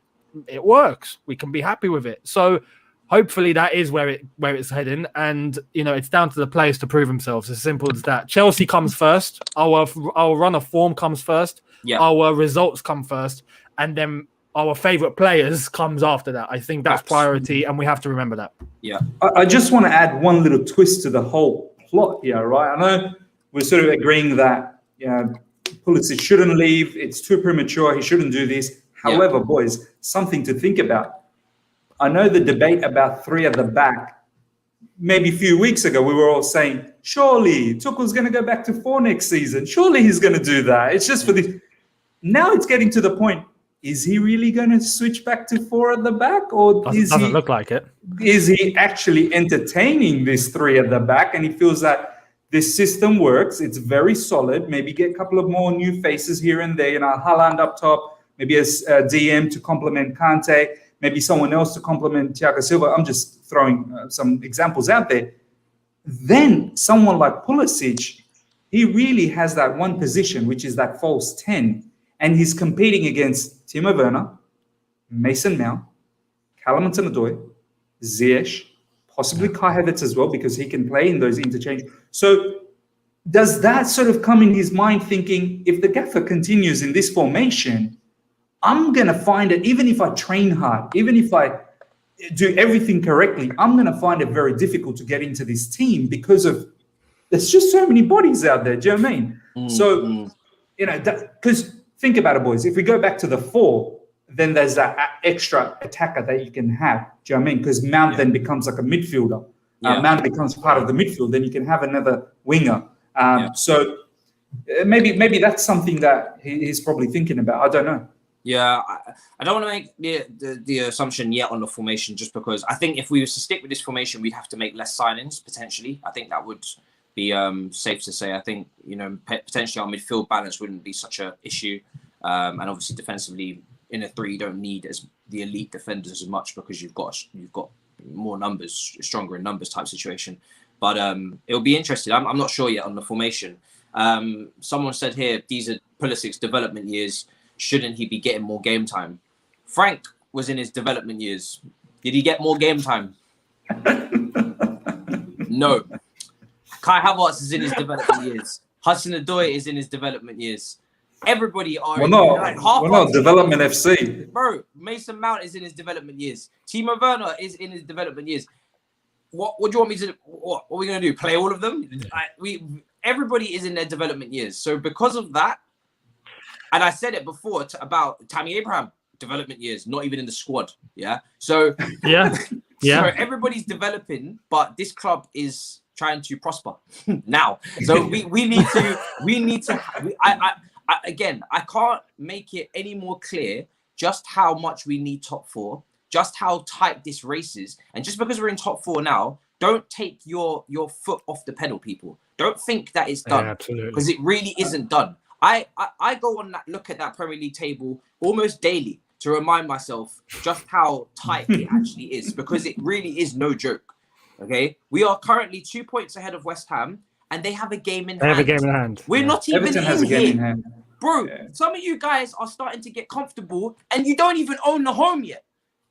it works. We can be happy with it. So hopefully that is where it's heading. And, you know, it's down to the players to prove themselves. As simple as that. Chelsea comes first. Our run of form comes first. Our results come first. And then our favourite players comes after that. I think that's priority, and we have to remember that. Yeah. I just want to add one little twist to the whole plot here, right? I know we're sort of agreeing that Pulisic shouldn't leave. It's too premature. He shouldn't do this. However, boys, something to think about. I know the debate about 3 at the back. Maybe a few weeks ago, we were all saying, surely Tuchel's going to go back to 4 next season. Surely he's going to do that. It's just for this. Now it's getting to the point. Is he really going to switch back to 4 at the back? Or doesn't look like it. Is he actually entertaining this 3 at the back? And he feels that this system works. It's very solid. Maybe get a couple of more new faces here and there. You know, Haaland up top, maybe as a DM to complement Kante, maybe someone else to complement Thiago Silva. I'm just throwing some examples out there. Then someone like Pulisic, he really has that one position, which is that false 10. And he's competing against Timo Werner, Mason Mount, Callum Hudson-Odoi, Ziyech, possibly Kai Havertz as well, because he can play in those interchange. So does that sort of come in his mind thinking, if the gaffer continues in this formation, I'm going to find it, even if I train hard, even if I do everything correctly, I'm going to find it very difficult to get into this team because of there's just so many bodies out there. Do you know what I mean? So, you know, because think about it, boys. If we go back to the 4, then there's that extra attacker that you can have. Do you know what I mean? Because Mount then becomes like a midfielder. Mount becomes part of the midfield. Then you can have another winger. So maybe that's something that he's probably thinking about. I don't know. Yeah, I don't want to make the assumption yet on the formation, just because I think if we was to stick with this formation, we'd have to make less signings, potentially. I think that would be safe to say. I think, you know, potentially our midfield balance wouldn't be such an issue. And obviously defensively, in a 3, you don't need as the elite defenders as much because you've got more numbers, stronger in numbers type situation. But it'll be interesting. I'm not sure yet on the formation. Someone said here, these are Pulisic's development years. Shouldn't he be getting more game time? Frank was in his development years. Did he get more game time? No. Kai Havertz is in his development years. Hudson-Odoi is in his development years. Everybody are we're not development FC. Bro, Mason Mount is in his development years. Timo Werner is in his development years. What do you want me to do? What are we going to do? Play all of them? Everybody is in their development years. So because of that, and I said it before about Tammy Abraham, development years, not even in the squad. Yeah. So yeah. So everybody's developing, but this club is trying to prosper now. So we need to. Again, I can't make it any more clear just how much we need top four, just how tight this race is, and just because we're in top four now, don't take your foot off the pedal, people. Don't think that it's done, because it really isn't done. I go on that, look at that Premier League table almost daily to remind myself just how tight it actually is, because it really is no joke. Okay, we are currently 2 points ahead of West Ham, and they have a game in hand. We're not even Everton has a game in hand. Bro, some of you guys are starting to get comfortable, and you don't even own the home yet.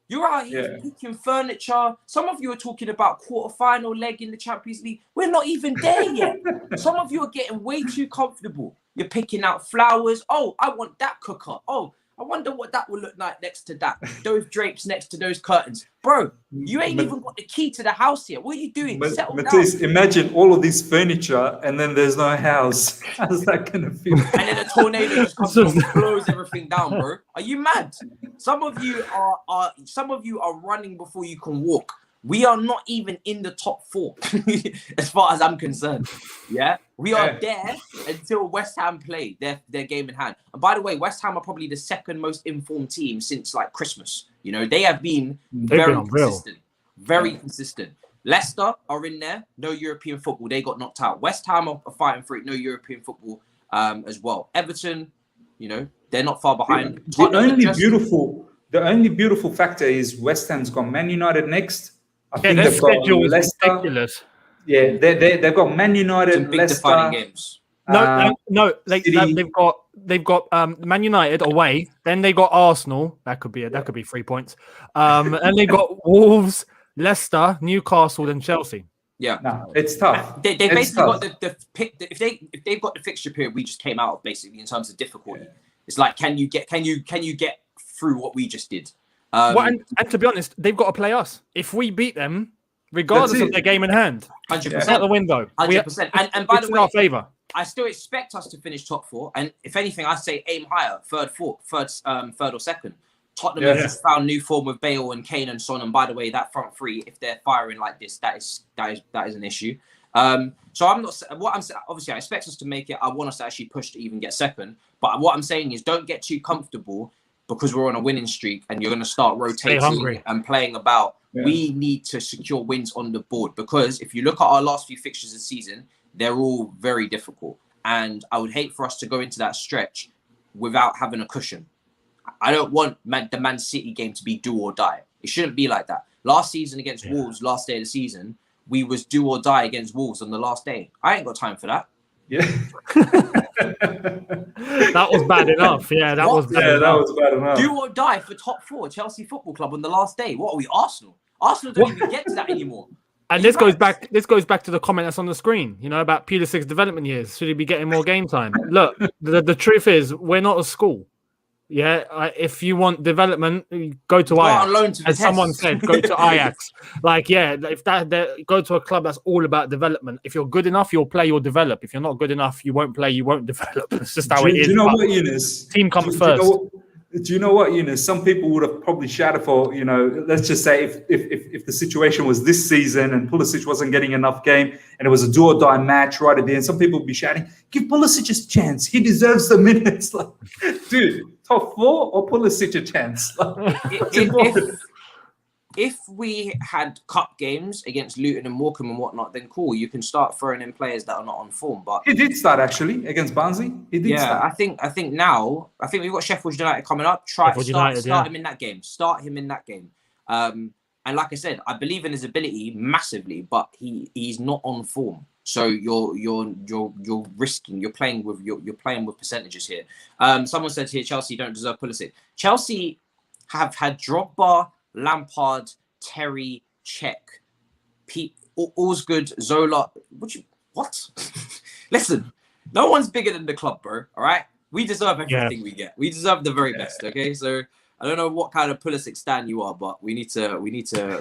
You're out here picking furniture. Some of you are talking about quarter-final leg in the Champions League. We're not even there yet. Some of you are getting way too comfortable. You're picking out flowers. Oh, I want that cooker. Oh, I wonder what that will look like next to that. Those drapes next to those curtains. Bro, you ain't even got the key to the house here. What are you doing? Matisse, imagine all of this furniture and then there's no house. How's that going to feel? And then a tornado just comes and blows everything down, bro. Are you mad? Some of you are running before you can walk. We are not even in the top four, as far as I'm concerned. Yeah, we are there until West Ham play their game in hand. And by the way, West Ham are probably the second most informed team since like Christmas. You know, they have been very consistent, very consistent. Leicester are in there, no European football. They got knocked out. West Ham are fighting for it, no European football as well. Everton, you know, they're not far behind. The only beautiful factor is West Ham's got Man United next. I think their they've got schedule is Leicester. ridiculous. Yeah, they've got Man United, big Leicester. defining games. They've got Man United away. Then they got Arsenal. That could be 3 points. And they got Wolves, Leicester, Newcastle, and Chelsea. Yeah, no, it's tough. They basically got the pick. If they've got the fixture period we just came out of, basically in terms of difficulty. It's like, can you get through what we just did? And to be honest, they've got to play us. If we beat them, regardless of their game in hand, 100% out the window. 100%. And by the way, in our favour. I still expect us to finish top four. And if anything, I say aim higher, third or second. Tottenham have just found new form with Bale and Kane and Son. And by the way, that front three, if they're firing like this, that is an issue. So I'm not. What I'm saying, obviously, I expect us to make it. I want us to actually push to even get second. But what I'm saying is, don't get too comfortable. Because we're on a winning streak and you're going to start rotating and playing about, we need to secure wins on the board. Because if you look at our last few fixtures this season, they're all very difficult. And I would hate for us to go into that stretch without having a cushion. I don't want the Man City game to be do or die. It shouldn't be like that. Last season against Wolves, last day of the season, we was do or die against Wolves on the last day. I ain't got time for that. Yeah. That was bad enough. Yeah, that was bad enough. Do or die for top four, Chelsea Football Club on the last day. What are we, Arsenal? Arsenal don't even get to that anymore. And this goes back to the comment that's on the screen, you know, about Pulisic's development years. Should he be getting more game time? Look, the truth is, we're not a school. Yeah, if you want development, go to Ajax. As someone said, go to Ajax. Go to a club that's all about development. If you're good enough, you'll play, you'll develop. If you're not good enough, you won't play, you won't develop. It's just how it is. Do you know what, Younes? Team comes first. Do you know what, Younes? Some people would have probably shouted for, you know, let's just say if the situation was this season and Pulisic wasn't getting enough game and it was a do or die match right at the end, some people would be shouting, give Pulisic a chance. He deserves the minutes. Like, dude, top four or Pulisic a chance? If we had cup games against Luton and Morecambe and whatnot, then cool, you can start throwing in players that are not on form. But he did start actually against Barnsley. He did start. I think now we've got Sheffield United coming up. Start him in that game. Start him in that game. And like I said, I believe in his ability massively, but he's not on form. So you're risking. You're playing with percentages here. Someone said here Chelsea don't deserve Pulisic. Chelsea have had Drogba, Lampard, Terry, Cech, Pete, all's good, Zola. What? Listen, no one's bigger than the club, bro. All right, we deserve everything we get. We deserve the very best. Okay, so I don't know what kind of Pulisic stan you are, but we need to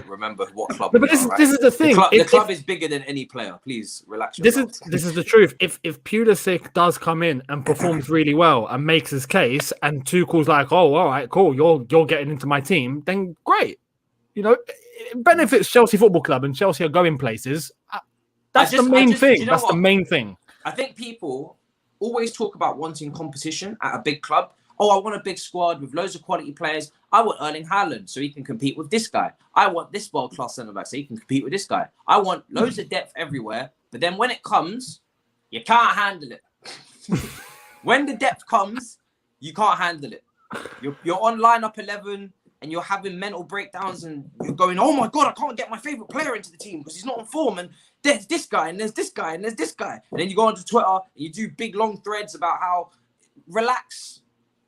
remember what club. But this is the thing. The club is bigger than any player. Please relax yourself. This is the truth. If Pulisic does come in and performs really well and makes his case, and Tuchel's like, oh, all right, cool, you're getting into my team, then great. You know, it benefits Chelsea Football Club, and Chelsea are going places. That's the main thing. You know That's what? the main thing. I think people always talk about wanting competition at a big club. Oh, I want a big squad with loads of quality players. I want Erling Haaland so he can compete with this guy. I want this world-class centre-back so he can compete with this guy. I want loads of depth everywhere. But then when it comes, you can't handle it. When the depth comes, you can't handle it. You're on lineup 11 and you're having mental breakdowns and you're going, oh my God, I can't get my favourite player into the team because he's not on form. And there's this guy and there's this guy and there's this guy. And then you go onto Twitter and you do big long threads about how, relax,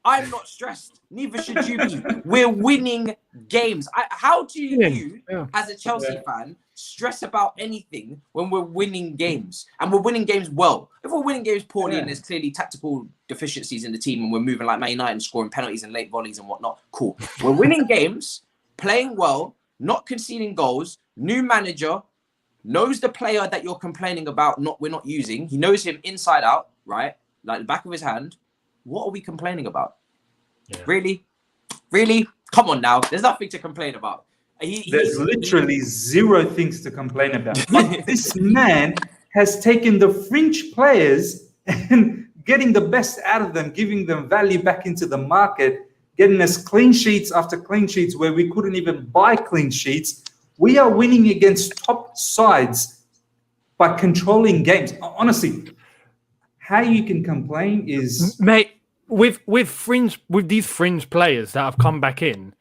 I'm not stressed. Neither should you be. We're winning games. How do you, as a Chelsea fan, stress about anything when we're winning games? And we're winning games well. If we're winning games poorly and there's clearly tactical deficiencies in the team and we're moving like Man United and scoring penalties and late volleys and whatnot, cool. We're winning games, playing well, not conceding goals, new manager, knows the player that you're complaining about we're not using. He knows him inside out, right? Like the back of his hand. What are we complaining about? Yeah. Really? Come on now. There's nothing to complain about. There's literally zero things to complain about. But this man has taken the fringe players and getting the best out of them, giving them value back into the market, getting us clean sheets after clean sheets where we couldn't even buy clean sheets. We are winning against top sides by controlling games. Honestly, how you can complain is, mate, with these fringe players that have come back in,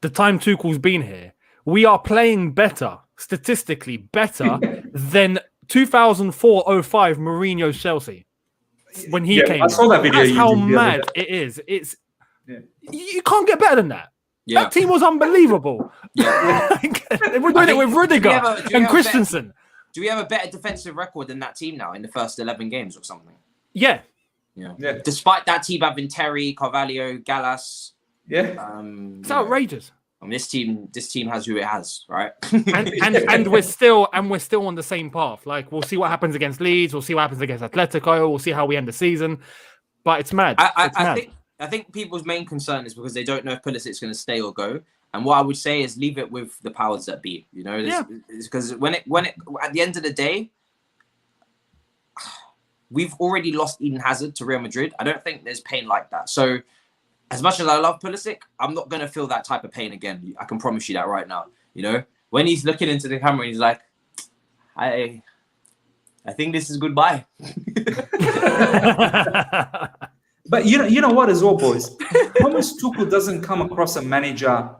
the time Tuchel's been here, we are playing better, statistically better than 2004-05 Mourinho Chelsea when he came. I saw that video. That's how mad it is. You can't get better than that. Yeah. That team was unbelievable. Yeah. We're doing it with Rudiger and Christensen. Do we have a better defensive record than that team now in the first 11 games or something? Yeah. Despite that team having Terry, Carvalho, Gallas. Yeah. It's outrageous. And this team has who it has, right? and we're still on the same path. Like, we'll see what happens against Leeds. We'll see what happens against Atletico. We'll see how we end the season. But it's mad. I think people's main concern is because they don't know if Pulisic's going to stay or go. And what I would say is leave it with the powers that be. You know, because when it at the end of the day, we've already lost Eden Hazard to Real Madrid. I don't think there's pain like that. So, as much as I love Pulisic, I'm not going to feel that type of pain again. I can promise you that right now. You know, when he's looking into the camera and he's like, I think this is goodbye. But you know what as well, boys? Thomas Tuchel doesn't come across a manager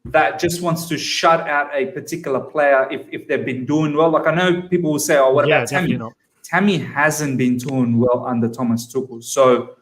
that just wants to shut out a particular player if they've been doing well. Like, I know people will say, oh, what about Tammy? Tammy hasn't been doing well under Thomas Tuchel. So,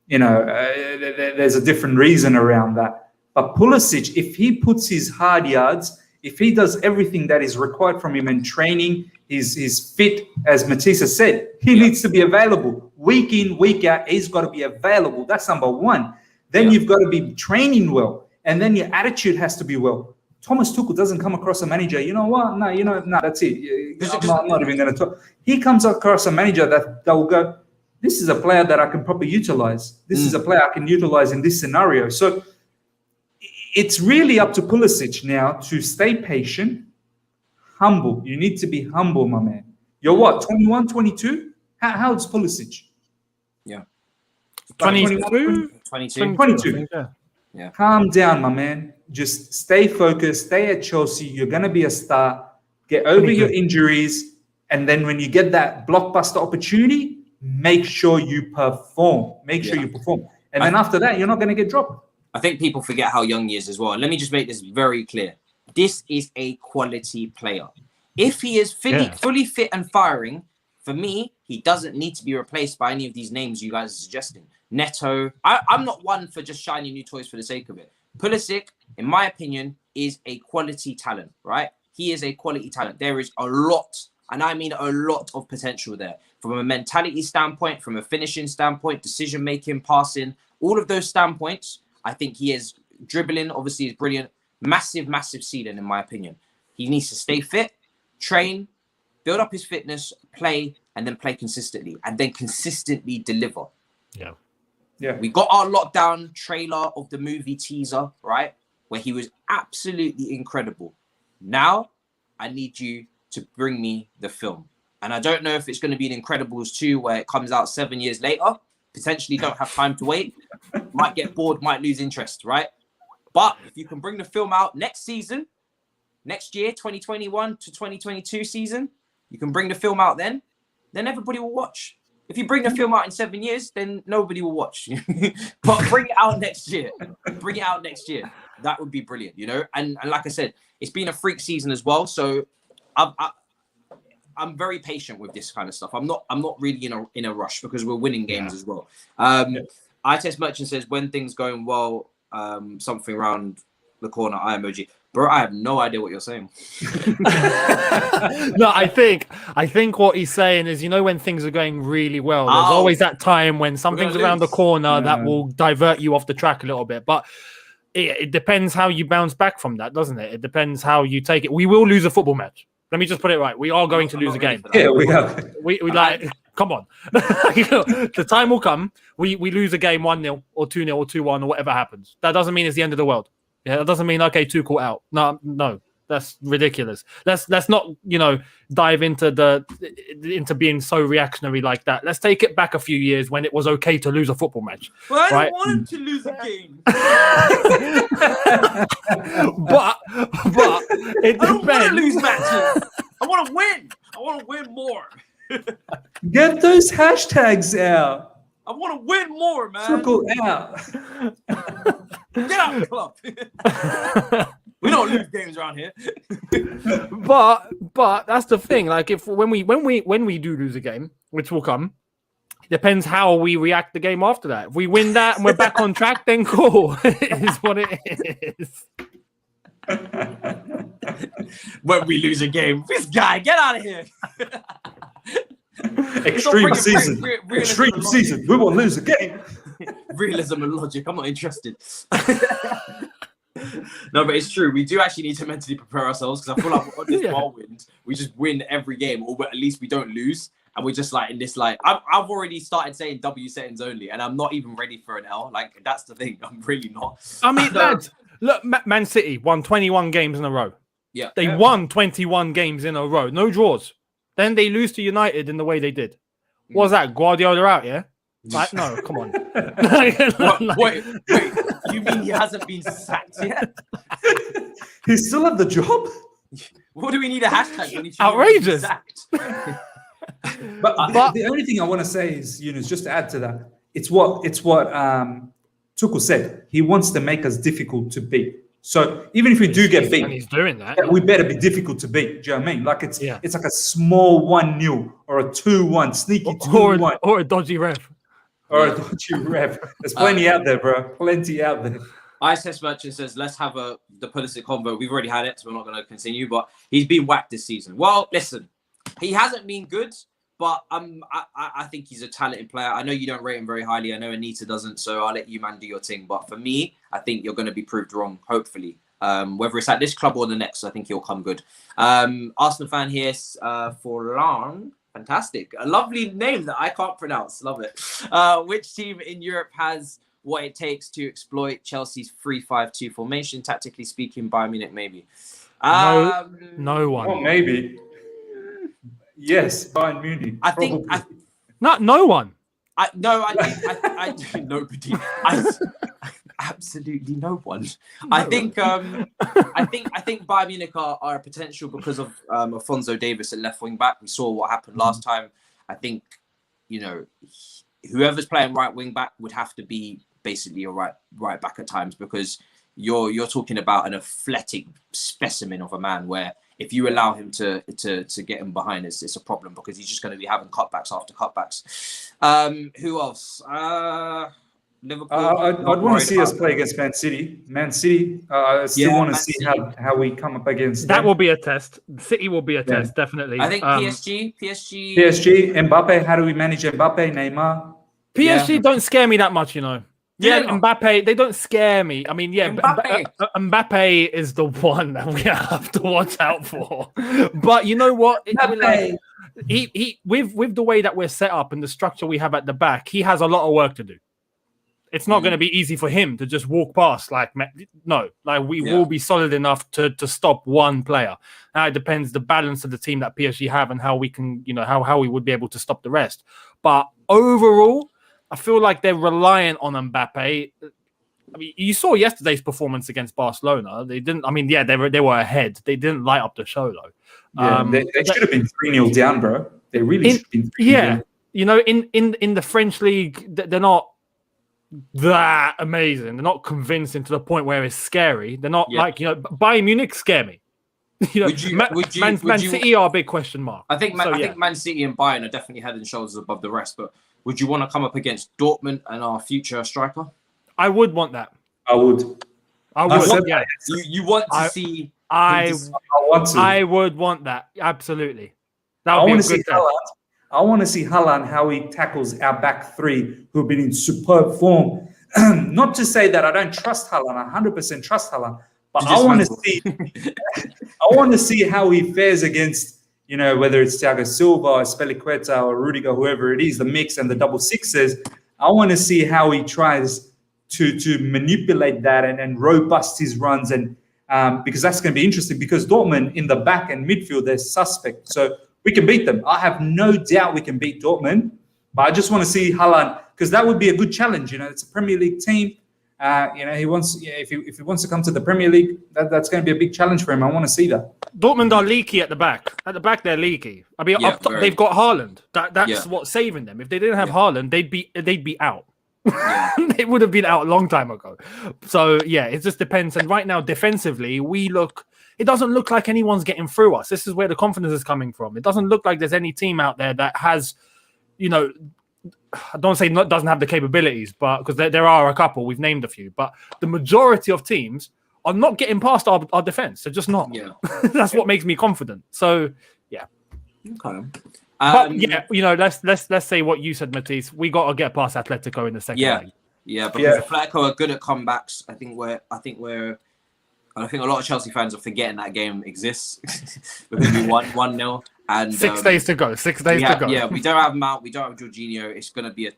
you know, there's a different reason around that. But Pulisic, if he puts his hard yards, if he does everything that is required from him in training, he's fit, as Matisse said, he needs to be available. Week in, week out, he's got to be available. That's number one. Then you've got to be training well. And then your attitude has to be well. Thomas Tuchel doesn't come across a manager, you know what? No, that's it. I'm not even going to talk. He comes across a manager that will go, this is a player that I can probably utilize. This is a player I can utilize in this scenario. So it's really up to Pulisic now to stay patient, humble. You need to be humble, my man. You're what, 21, 22? How old's Pulisic? Yeah. 22? 22. Yeah. Calm down, my man. Just stay focused. Stay at Chelsea. You're going to be a star. Get over your injuries. And then when you get that blockbuster opportunity, make sure you perform. Make sure you perform. And then after that, you're not going to get dropped. I think people forget how young he is as well. And let me just make this very clear. This is a quality player. If he is fully fit and firing, for me, he doesn't need to be replaced by any of these names you guys are suggesting. Neto. I'm not one for just shiny new toys for the sake of it. Pulisic, in my opinion, is a quality talent, right? He is a quality talent. There is a lot, and I mean a lot of potential there. From a mentality standpoint, from a finishing standpoint, decision-making, passing, all of those standpoints, I think he is dribbling, obviously, is brilliant. Massive, massive ceiling, in my opinion. He needs to stay fit, train, build up his fitness, play, and then play consistently, and then consistently deliver. Yeah. We got our lockdown trailer of the movie teaser, right? Where he was absolutely incredible. Now, I need you to bring me the film. And I don't know if it's going to be an Incredibles 2 where it comes out 7 years later. Potentially don't have time to wait. Might get bored, might lose interest, right? But if you can bring the film out next season, next year, 2021 to 2022 season, you can bring the film out then everybody will watch. If you bring the film out in 7 years, then nobody will watch. But bring it out next year. Bring it out next year. That would be brilliant, you know? And like I said, it's been a freak season as well. So I'm very patient with this kind of stuff. I'm not really in a rush because we're winning games as well. iTest Merchant says, when things going well, something around the corner, eye emoji. Bro, I have no idea what you're saying. No, I think what he's saying is, you know, when things are going really well, there's always that time when something's around the corner that will divert you off the track a little bit. But it depends how you bounce back from that, doesn't it? It depends how you take it. We will lose a football match. Let me just put it right. We are going to lose a game. Yeah, we are. We like, come on. The time will come. We lose a game 1-0 or 2-0 or 2-1 or whatever happens. That doesn't mean it's the end of the world. Yeah, that doesn't mean, okay, Tuchel out. No, that's ridiculous. Let's not, you know, dive into being so reactionary like that. Let's take it back a few years when it was okay to lose a football match. Well, I don't want him to lose a game. but it depends. I don't want to lose matches. I want to win. I want to win more. Get those hashtags out. I want to win more, man. Circle out. Get out of the club. We don't lose games around here. but that's the thing. Like, if when we do lose a game, which will come, it depends how we react the game after that. If we win that and we're back on track, then cool. It is what it is. When we lose a game, this guy, get out of here. Extreme season. Extreme season. We will lose a game. Realism and logic. I'm not interested. No, but it's true. We do actually need to mentally prepare ourselves because I feel like we're on this whirlwind. We just win every game, or at least we don't lose. And we're just like in this, like, I've already started saying W settings only, and I'm not even ready for an L. Like, that's the thing. I'm really not. I mean, lads, look, Man City won 21 games in a row. Yeah. They won 21 games in a row. No draws. Then they lose to United in the way they did. What was that? Guardiola out, yeah? Like, no, come on. Wait, you mean he hasn't been sacked yet? He still have the job? What do we need a hashtag when he's outrageous? Sacked? But the only thing I want to say is, Younes, just to add to that, it's what Tuchel said. He wants to make us difficult to beat. So even if we do get beat, and he's doing that, we better be difficult to beat. Do you know what I mean? Like it's like a small 1-0 or a 2-1, sneaky 2-1. Or a dodgy ref. Or a dodgy ref. There's plenty out there, bro. Plenty out there. ISS Merchant says, let's have the Pulisic convo. We've already had it, so we're not going to continue. But he's been whacked this season. Well, listen, he hasn't been good, but I think he's a talented player. I know you don't rate him very highly. I know Anita doesn't, so I'll let you, man, do your thing. But for me, I think you're going to be proved wrong, hopefully. Whether it's at this club or the next, I think he'll come good. Arsenal fan here, Forlan. Fantastic. A lovely name that I can't pronounce. Love it. Which team in Europe has what it takes to exploit Chelsea's 3-5-2 formation? Tactically speaking, Bayern Munich, maybe. No one. Well, maybe. Yes, Bayern Munich. I think... No one. Nobody. Absolutely no one. I think Bayern Munich are a potential because of Alphonso Davies at left wing back. We saw what happened last time. I think, you know, whoever's playing right wing back would have to be basically a right back at times, because you're talking about an athletic specimen of a man where if you allow him to get him behind, it's a problem, because he's just going to be having cutbacks after cutbacks. Who else? Liverpool. I'd want to see us play against Man City. Man City. I still want to see how we come up against that. Them. Will be a test. City will be a test, definitely. I think PSG, Mbappe. How do we manage Mbappe, Neymar? PSG don't scare me that much, you know. Yeah, Mbappe, they don't scare me. I mean, Mbappe is the one that we have to watch out for. But you know what? He with the way that we're set up and the structure we have at the back, he has a lot of work to do. It's not going to be easy for him to just walk past. We will be solid enough to stop one player. Now it depends the balance of the team that PSG have and how we can, how we would be able to stop the rest. But overall, I feel like they're reliant on Mbappe. I mean, you saw yesterday's performance against Barcelona. They didn't. I mean, they were ahead. They didn't light up the show though. Yeah, they should have been 3-0 down, bro. They really should have been 3-0 down. In the French league, they're not that amazing. They're not convincing to the point where it's scary. They're not Bayern Munich scare me. Man City are a big question mark. I think Man City and Bayern are definitely head and shoulders above the rest. But would you want to come up against Dortmund and our future striker? I would want that. I would. Yeah. You want to see? I want to. I would want that. Absolutely. That would be a good test. I want to see Haaland, how he tackles our back three who have been in superb form. Not to say that I don't trust Haaland, I 100% trust Haaland, but I want to see how he fares against, whether it's Thiago Silva, Speliqueta, or Rudiger, whoever it is, the mix and the double sixes. I want to see how he tries to manipulate that and robust his runs, and because that's going to be interesting. Because Dortmund in the back and midfield, they're suspect. So we can beat them. I have no doubt we can beat Dortmund, but I just want to see Haaland, because that would be a good challenge. It's a Premier League team. He wants, if he wants to come to the Premier League, that's going to be a big challenge for him. I want to see that. Dortmund are leaky at the back. At the back, they're leaky. I mean, up top, they've got Haaland. That's what's saving them. If they didn't have Haaland, they'd be out. Yeah. They would have been out a long time ago. So it just depends. And right now, defensively, it doesn't look like anyone's getting through us. This is where the confidence is coming from. It doesn't look like there's any team out there that has, I don't say doesn't have the capabilities, but because there are a couple, we've named a few, but the majority of teams are not getting past our defense. They're just not. Yeah. That's what makes me confident. So, yeah. Okay. But let's say what you said, Matisse. We got to get past Atletico in the second leg. Yeah, because Atletico are good at comebacks. I think a lot of Chelsea fans are forgetting that game exists. We're going to be 1-0. And 6 days to go. 6 days to go. Yeah, we don't have Mount. We don't have Jorginho. It's going to be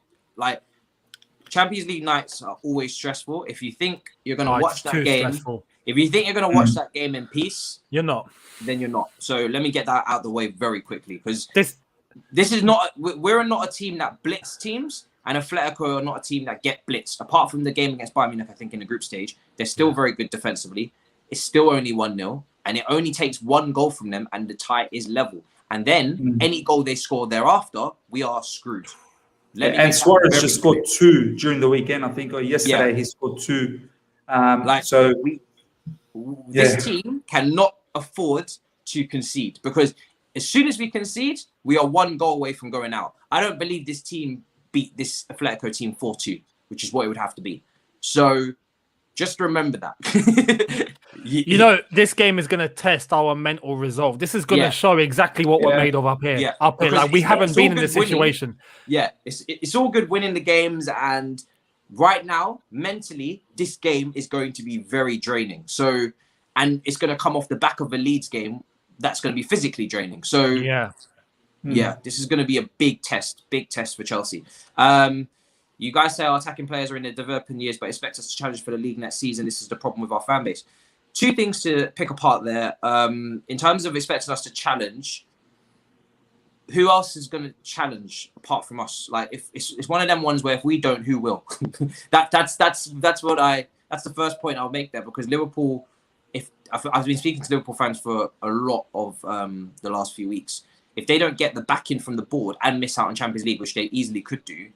Champions League nights are always stressful. If you think you're going to watch that game, if you think you're going to watch that game in peace, you're not. Then you're not. So let me get that out of the way very quickly, because this is not. We're not a team that blitz teams. And Atletico are not a team that get blitzed. Apart from the game against Bayern Munich, I think in the group stage, they're still very good defensively. It's still only 1-0, and it only takes one goal from them, and the tie is level. And then any goal they score thereafter, we are screwed. And Suarez just scored 2 during the weekend, I think, or yesterday he scored 2. This team cannot afford to concede, because as soon as we concede, we are 1 goal away from going out. I don't believe this team beat this Atletico team 4-2, which is what it would have to be. So just remember that. This game is going to test our mental resolve. This is going to show exactly what we're made of up here. Yeah. Up here, we haven't been in this situation. It's all good winning the games, and right now, mentally, this game is going to be very draining. So, and it's going to come off the back of a Leeds game that's going to be physically draining. So, this is going to be a big test for Chelsea. You guys say our attacking players are in their developing years, but expect us to challenge for the league next season. This is the problem with our fan base. 2 things to pick apart there. In terms of expecting us to challenge, who else is going to challenge apart from us? Like, if it's one of them ones where if we don't, who will? That's the first point I'll make there, because Liverpool. I've been speaking to Liverpool fans for a lot of the last few weeks. If they don't get the backing from the board and miss out on Champions League, which they easily could do,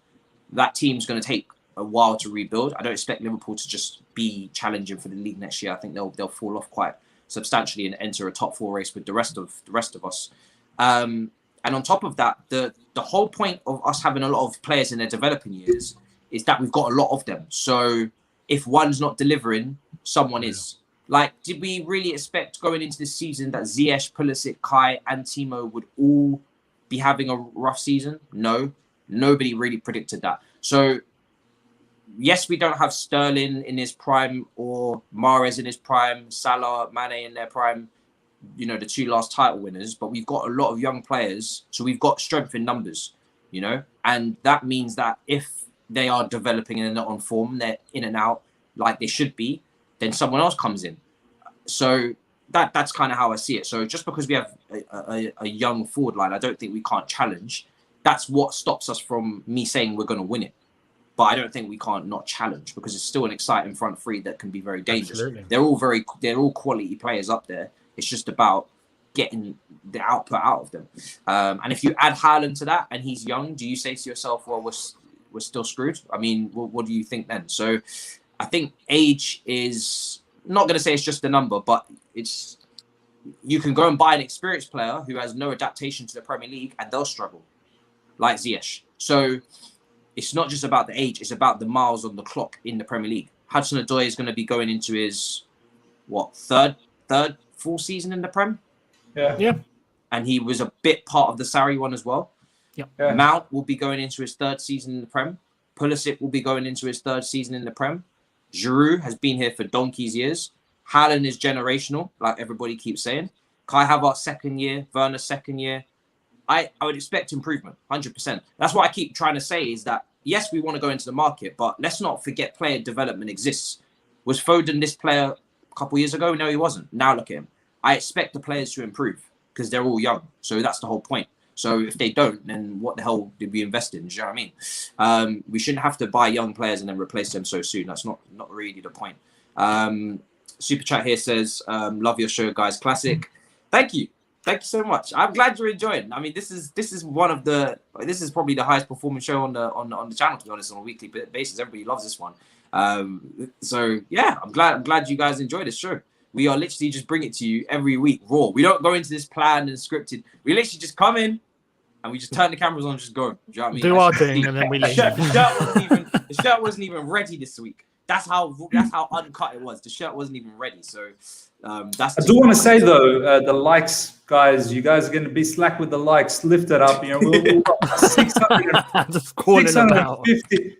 that team's going to take a while to rebuild. I don't expect Liverpool to just be challenging for the league next year. I think they'll fall off quite substantially and enter a top 4 race with the rest of us. And on top of that, the whole point of us having a lot of players in their developing years is that we've got a lot of them. So if one's not delivering, someone is. Like, did we really expect going into the season that Ziyech, Pulisic, Kai, and Timo would all be having a rough season? No. Nobody really predicted that. So, yes, we don't have Sterling in his prime or Mahrez in his prime, Salah, Mane in their prime, the 2 last title winners, but we've got a lot of young players, so we've got strength in numbers, and that means that if they are developing and they're not on form, they're in and out like they should be, then someone else comes in. So that's kind of how I see it. So just because we have a young forward line, I don't think we can't challenge. That's what stops us from me saying we're going to win it. But I don't think we can't not challenge, because it's still an exciting front three that can be very dangerous. Absolutely. They're all quality players up there. It's just about getting the output out of them. And if you add Haaland to that and he's young, do you say to yourself, well, we're still screwed? I mean, what do you think then? So I think age is, not going to say it's just a number, but it's, you can go and buy an experienced player who has no adaptation to the Premier League and they'll struggle, like Ziyech. So it's not just about the age, it's about the miles on the clock in the Premier League. Hudson-Odoi is going to be going into his, third full season in the Prem? Yeah. And he was a bit part of the Sarri one as well. Yep. Yeah. Mount will be going into his third season in the Prem. Pulisic will be going into his third season in the Prem. Giroud has been here for donkey's years. Haaland is generational, like everybody keeps saying. Kai Havertz second year, Werner second year. I would expect improvement, 100%. That's what I keep trying to say is that, yes, we want to go into the market, but let's not forget player development exists. Was Foden this player a couple years ago? No, he wasn't. Now look at him. I expect the players to improve because they're all young. So that's the whole point. So if they don't, then what the hell did we invest in? Do you know what I mean? We shouldn't have to buy young players and then replace them so soon. That's not really the point. Super Chat here says, love your show, guys. Classic. Thank you so much. I'm glad you're enjoying. I mean, this is probably the highest performing show on the channel, to be honest, on a weekly basis. Everybody loves this one. So yeah, I'm glad you guys enjoy this show. We are literally just bring it to you every week raw. We don't go into this planned and scripted. We literally just come in and we just turn the cameras on and just go. Do you know what I mean? Do our thing and then we leave. The shirt wasn't even ready this week. That's how uncut it was. The shirt wasn't even ready. So that's. I do want to say though, the likes, guys. You guys are going to be slack with the likes. Lift it up. You know, we'll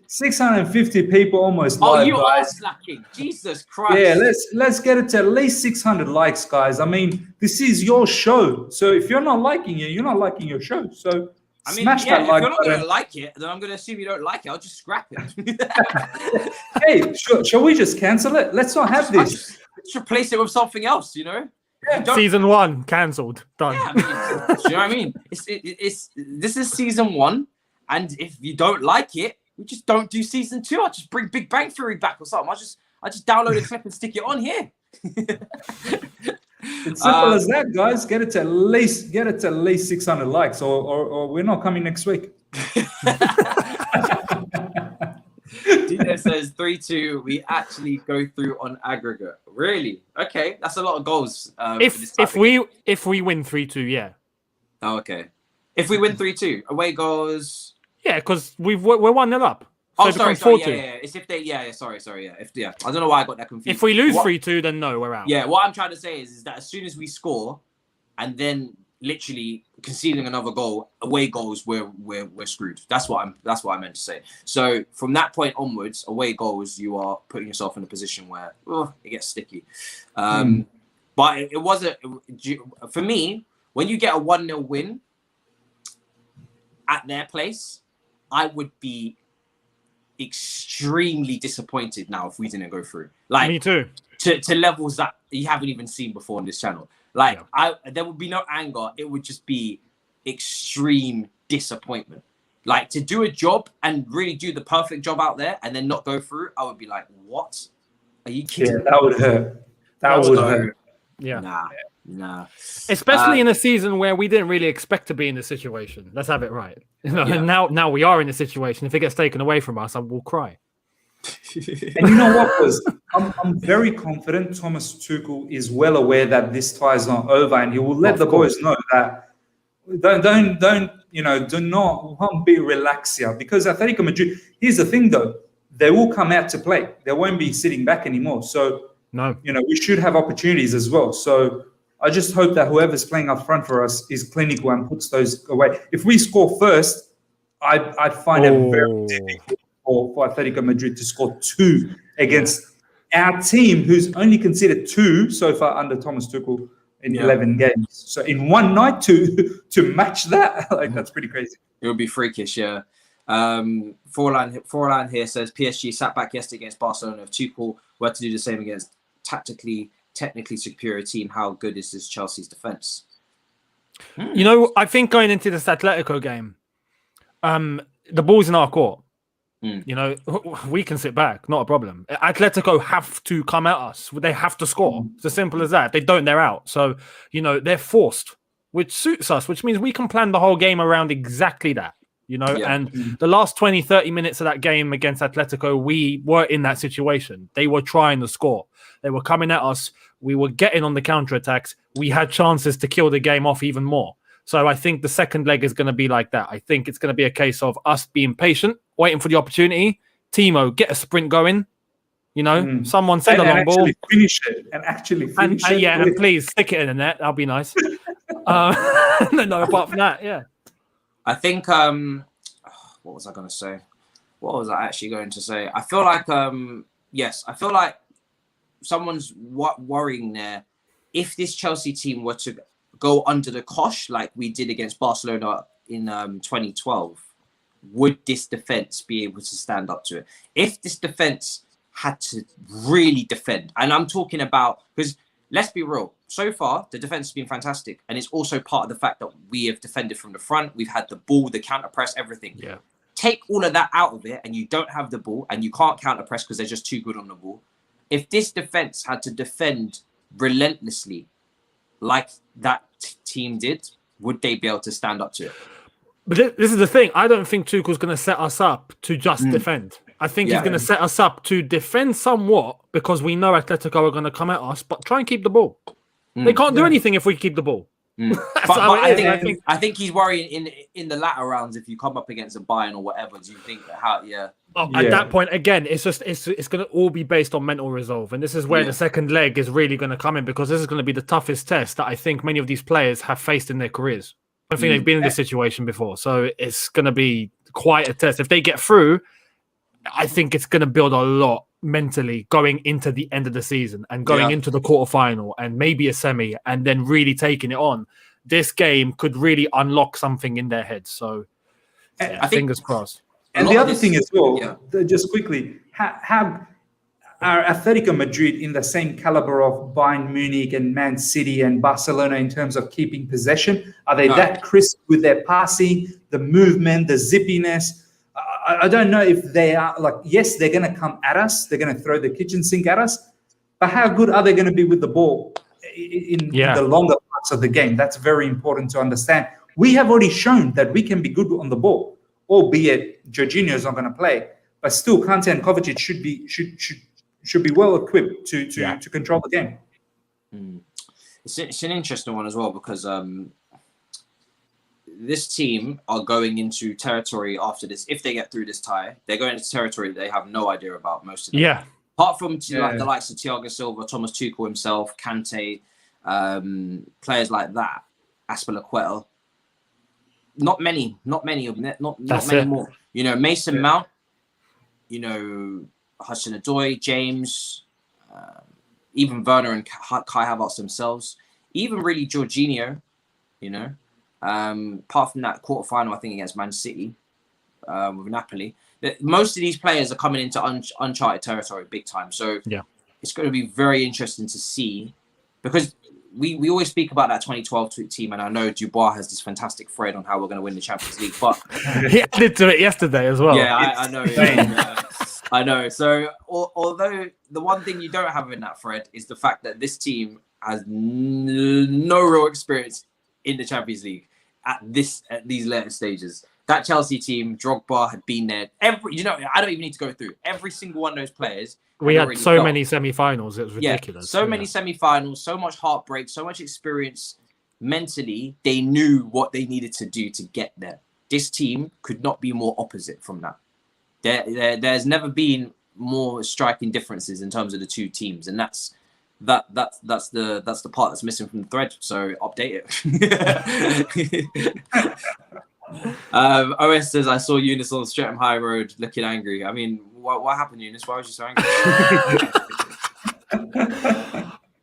650 people almost live. Oh, you guys. are slacking. Jesus Christ. Yeah, let's get it to at least 600 likes, guys. I mean, this is your show. So if you're not liking it, you're not liking your show. So I mean, smash yeah, that like if you're not button. going to like it, then I'm going to assume you don't like it. I'll just scrap it. Hey, shall we just cancel it? Let's not have this. Just replace it with something else, you know? Season 1 cancelled. Done. Yeah, I mean, do you know what I mean? This is season 1, and if you don't like it, we just don't do season 2. I'll just bring Big Bang Theory back or something. I just download a clip and stick it on here. It's simple as that, guys. Get it to at least 600 likes, or we're not coming next week. Dino says 3-2. We actually go through on aggregate. Really? Okay, that's a lot of goals. If we win 3-2, yeah. Oh, okay. If we win 3-2, away goals. Yeah, because we're 1-0 up. So sorry. 4-2. Yeah. It's if they. Sorry. Yeah. I don't know why I got that confused. If we lose 3-2, then no, we're out. Yeah. What I'm trying to say is that as soon as we score, and then literally conceding another goal, away goals, we're screwed. That's what I meant to say. So from that point onwards, away goals, you are putting yourself in a position where it gets sticky. But it wasn't for me. When you get a 1-0 win at their place, I would be extremely disappointed now if we didn't go through. Like me too. To levels that you haven't even seen before on this channel. Like there would be no anger. It would just be extreme disappointment. Like to do a job and really do the perfect job out there and then not go through, I would be like, what? Are you kidding? Yeah, that would hurt. That would hurt. Yeah. Nah. Especially in a season where we didn't really expect to be in this situation. Let's have it right. And now we are in this situation. If it gets taken away from us, I will cry. And you know what, was I'm very confident Thomas Tuchel is well aware that this tie is not over, and he will let the boys know that do not be relaxed here, because Atletico Madrid, here's the thing though, they will come out to play. They won't be sitting back anymore. So we should have opportunities as well. So I just hope that whoever's playing up front for us is clinical and puts those away. If we score first, I'd find it very difficult for Atletico Madrid to score 2 against our team, who's only conceded 2 so far under Thomas Tuchel in 11 games. So in one night to match that, like that's pretty crazy. It would be freakish, yeah. Forlan here says PSG sat back yesterday against Barcelona. If Tuchel were to do the same against technically superior team, how good is this Chelsea's defense? You know, I think going into this Atletico game, the ball's in our court. You know, we can sit back, not a problem. Atletico have to come at us. They have to score. It's as simple as that. If they don't, they're out. So, you know, they're forced, which suits us, which means we can plan the whole game around exactly that. You know, and the last 20, 30 minutes of that game against Atletico, we were in that situation. They were trying to score. They were coming at us. We were getting on the counterattacks. We had chances to kill the game off even more. So I think the second leg is going to be like that. I think it's going to be a case of us being patient, waiting for the opportunity. Timo, get a sprint going. You know, someone said a long ball. Finish it. Yeah, and please stick it in the net. That'll be nice. No, apart from that, yeah. I think, what was I going to say? What was I actually going to say? I feel like, I feel like someone's worrying there. If this Chelsea team were to go under the cosh like we did against Barcelona in 2012, would this defense be able to stand up to it? If this defense had to really defend, and I'm talking about, because let's be real, so far the defense has been fantastic, and it's also part of the fact that we have defended from the front. We've had the ball, the counter press, everything. Yeah. Take all of that out of it, and you don't have the ball, and you can't counter press because they're just too good on the ball. If this defense had to defend relentlessly like that team did, would they be able to stand up to it? But this is the thing. I don't think Tuchel's going to set us up to just defend. I think he's going to set us up to defend somewhat because we know Atletico are going to come at us, but try and keep the ball. They can't do anything if we keep the ball. I think he's worrying in the latter rounds if you come up against a Bayern or whatever. Do you think At that point, again, it's going to all be based on mental resolve, and this is where the second leg is really going to come in, because this is going to be the toughest test that I think many of these players have faced in their careers. I don't think they've been in this situation before, so it's going to be quite a test. If they get through, I think it's going to build a lot mentally going into the end of the season and going into the quarterfinal and maybe a semi, and then really taking it on. This game could really unlock something in their heads. So, I think, fingers crossed. And the other thing as well, just quickly, how are Atletico Madrid in the same caliber of Bayern Munich and Man City and Barcelona in terms of keeping possession? Are they that crisp with their passing, the movement, the zippiness? I don't know if they are yes, they're going to come at us. They're going to throw the kitchen sink at us. But how good are they going to be with the ball in the longer parts of the game? That's very important to understand. We have already shown that we can be good on the ball, albeit Jorginho's not going to play. But still, Kante and Kovacic should be well equipped to control the game. It's an interesting one as well, because this team are going into territory after this. If they get through this tie, they're going into territory that they have no idea about, most of them. Yeah. Apart from the likes of Thiago Silva, Thomas Tuchel himself, Kante, players like that, Azpilicueta. Not many of them. Not many more. You know, Mason Mount. You know, Hudson-Odoi, James, even Werner and Kai Havertz themselves, even really Jorginho, you know. Apart from that quarterfinal, I think against Man City with Napoli, most of these players are coming into uncharted territory big time. So it's going to be very interesting to see, because we always speak about that 2012 team, and I know Dubois has this fantastic thread on how we're going to win the Champions League, but he added to it yesterday as well. Yeah, I know. I know. So although the one thing you don't have in that thread is the fact that this team has no real experience in the Champions League at these later stages. That Chelsea team, Drogba had been there. I don't even need to go through every single one of those players. We had so many semi-finals. It was ridiculous. So many semi-finals, so much heartbreak, so much experience. Mentally, they knew what they needed to do to get there. This team could not be more opposite from that. There's never been more striking differences in terms of the two teams, and that's the part that's missing from the thread. So update it. OS says, I saw Younes on Streatham High Road looking angry. I mean, what happened, Younes? Why was you so angry?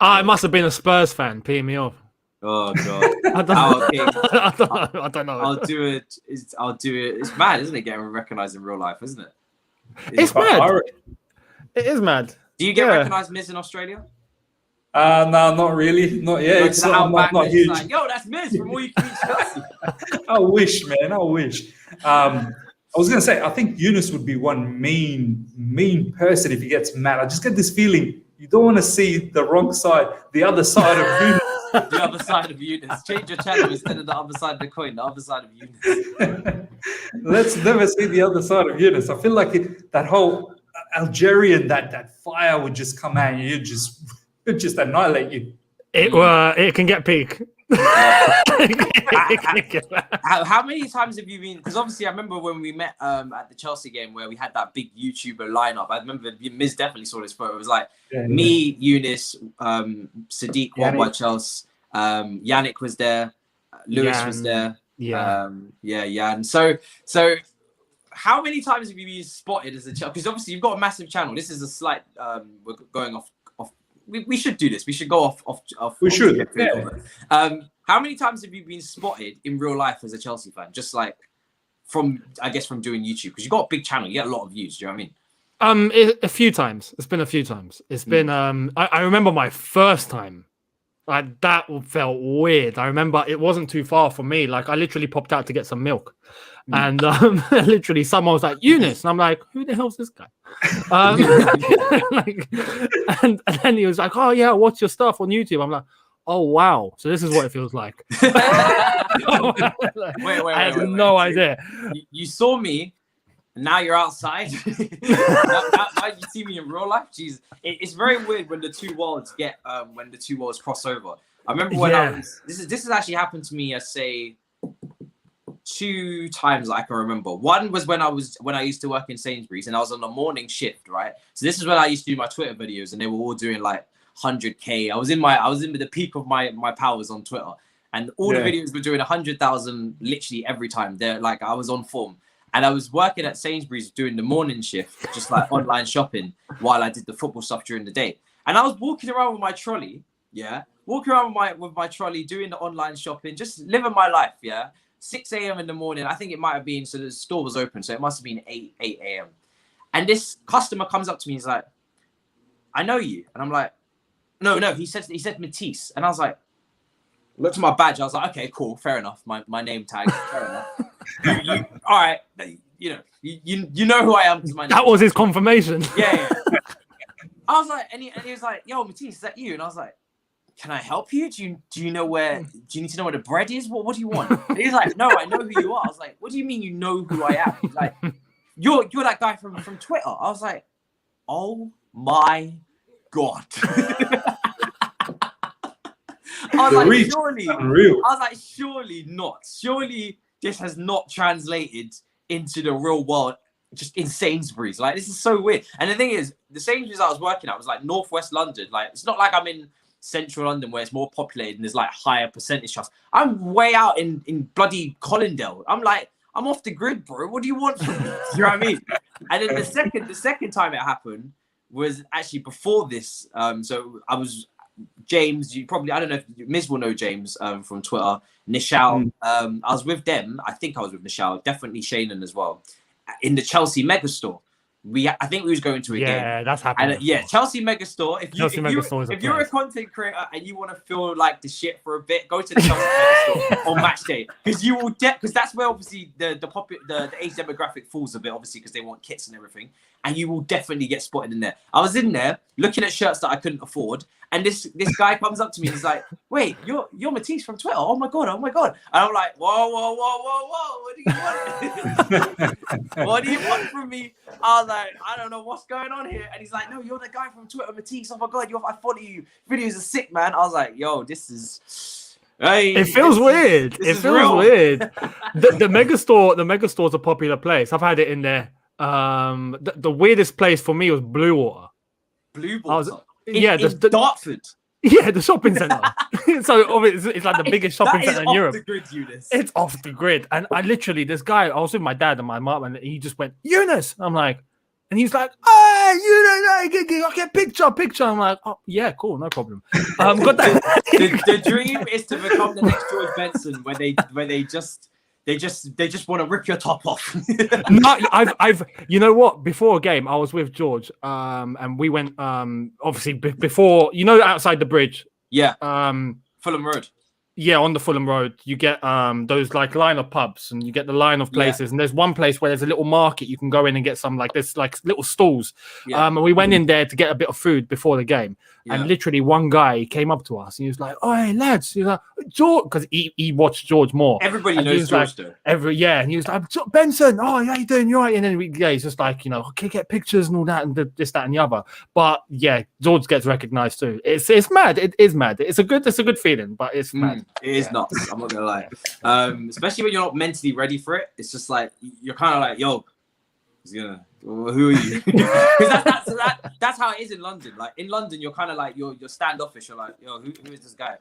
It must have been a Spurs fan peeing me off. Oh god. I don't know. I'll do it. It's mad, isn't it? Getting recognized in real life, isn't it? It's mad. It is mad. Do you get recognized, Miz, in Australia? No, not really. Not yet. It's not huge. Like, yo, that's Miz from All You Can Eat Chelsea. I wish, man. I wish. I was gonna say, I think Younes would be one mean person if he gets mad. I just get this feeling you don't want to see the wrong side, the other side of Younes. The other side of Younes. Change your channel instead of the other side of the coin. The other side of Younes. Let's never see the other side of Younes. I feel like that whole Algerian, that fire would just come out and it'd just annihilate you. It can get peak. How many times have you been? Because obviously, I remember when we met at the Chelsea game where we had that big YouTuber lineup. I remember Miz definitely saw this photo. It was like me, Younes, Sadiq, one by Chelsea, Yannick was there, Lewis was there, Jan. So how many times have you been spotted as a Chelsea? Because obviously you've got a massive channel. This is a slight. We're going off. We should do this. We should go off. We should. Yeah. How many times have you been spotted in real life as a Chelsea fan? Just like from doing YouTube, because you got a big channel, you get a lot of views. Do you know what I mean? A few times. It's been a few times. It's been. I remember my first time. Like that felt weird. I remember it wasn't too far from me. Like I literally popped out to get some milk. And literally someone was like, Younes. And I'm like, who the hell's this guy? And then he was like, oh yeah, what's your stuff on YouTube? I'm like, oh wow. So this is what it feels like. Wait, I had no idea. You saw me, and now you're outside. Now you see me in real life. Jeez, it's very weird when the two worlds cross over. I remember when this has actually happened to me, I say 2 times I can remember. One was when I used to work in Sainsbury's and I was on a morning shift, right? So this is when I used to do my Twitter videos and they were all doing like 100k. I was in the peak of my powers on Twitter, and all the videos were doing 100,000 literally every time. They're like, I was on form. And I was working at Sainsbury's doing the morning shift, just like online shopping, while I did the football stuff during the day. And I was walking around with my trolley, with my trolley, doing the online shopping, just living my life, 6 a.m. in the morning, I think it might have been, so the store was open, so it must have been 8 a.m. And this customer comes up to me, he's like, I know you. And I'm like, no, he said Matisse. And I was like, looked at my badge, I was like, okay, cool, fair enough. My name tag, fair enough. All right, you know who I am. That was his confirmation. Yeah. I was like, and he was like, yo, Matisse, is that you? And I was like, can I help you? Do you need to know where the bread is? What do you want? And he's like, no, I know who you are. I was like, what do you mean you know who I am? He's like, you're that guy from Twitter. I was like, oh my God. I was like, surely not. Surely this has not translated into the real world, just in Sainsbury's. Like, this is so weird. And the thing is, the Sainsbury's I was working at was like northwest London. Like, it's not like I'm in central London where it's more populated and there's like higher percentage trust. I'm way out in bloody Colindale. I'm like, I'm off the grid, bro. What do you want from me? You know what I mean? And then the second time it happened was actually before this. So I was James. I don't know if Miz will know James from Twitter. Nishal. I was with them. I think I was with Nishal. Definitely Shannon as well. In the Chelsea Megastore. I think we was going to a game. Yeah, that's happening. And Chelsea Megastore. If you're a content creator and you want to feel like the shit for a bit, go to the Chelsea Megastore on match day, because you will because that's where obviously the age demographic falls a bit, obviously, because they want kits and everything, and you will definitely get spotted in there. I was in there looking at shirts that I couldn't afford, and this guy comes up to me and he's like, "Wait, you're Matisse from Twitter? Oh my god!" And I'm like, "Whoa! What do you want? What do you want from me?" I was like, "I don't know what's going on here." And he's like, "No, you're the guy from Twitter, Matisse. Oh my god, I follow you. Videos are sick, man." I was like, "Yo, this is." Hey, it feels weird. It feels weird. The Megastore is a popular place. I've had it in there. The weirdest place for me was Blue Water. Blue Water? In Dartford. Yeah, the shopping centre. So it's like the biggest shopping centre in Europe. Off the grid, Younes. It's off the grid. And I literally, this guy, I was with my dad and my mom, and he just went, Younes. I'm like, And he's like, "Oh, get picture." I'm like, "Oh, yeah, cool, no problem." Got that. The dream is to become the next George Benson, where they just want to rip your top off. No, I've you know what? Before a game, I was with George, and we went obviously before, outside the bridge. Yeah. Fulham Road. Yeah, on the Fulham Road, you get those like line of pubs, and you get the line of places. And there's one place where there's a little market you can go in and get some there's little stalls. And we went in there to get a bit of food before the game. And literally one guy came up to us and he was like, "Oh, hey lads," he's like, "George," because he watched George more. Everybody knows George though. And he was like, "Benson, oh, how you doing? You all right?" And then he's just like, okay, get pictures and all that and this, that, and the other. But yeah, George gets recognized too. It's mad. It is mad. It's a good feeling, but it's mad. It is nuts. I'm not gonna lie. Especially when you're not mentally ready for it. It's just like you're kind of like, "Yo, he's gonna." Well, who are you? Because that's how it is in London. Like in London, you're kind of like you're standoffish. You're like, "Yo, who is this guy?"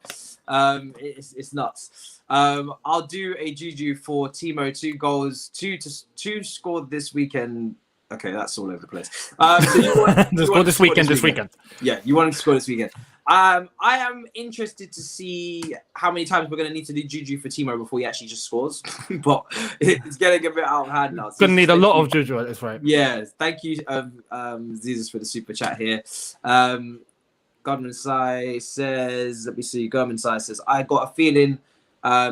It's nuts. I'll do a juju for Timo. 2 goals, two scored this weekend. Okay, that's all over the place. So you want this weekend. Yeah, you want to score this weekend. I am interested to see how many times we're going to need to do juju for Timo before he actually just scores. But it's getting a bit out of hand now. Going to need a lot of juju at this rate. Yeah, thank you, Jesus, for the super chat here. Gurman Sai says, let me see. Gurman Sai says, "I got a feeling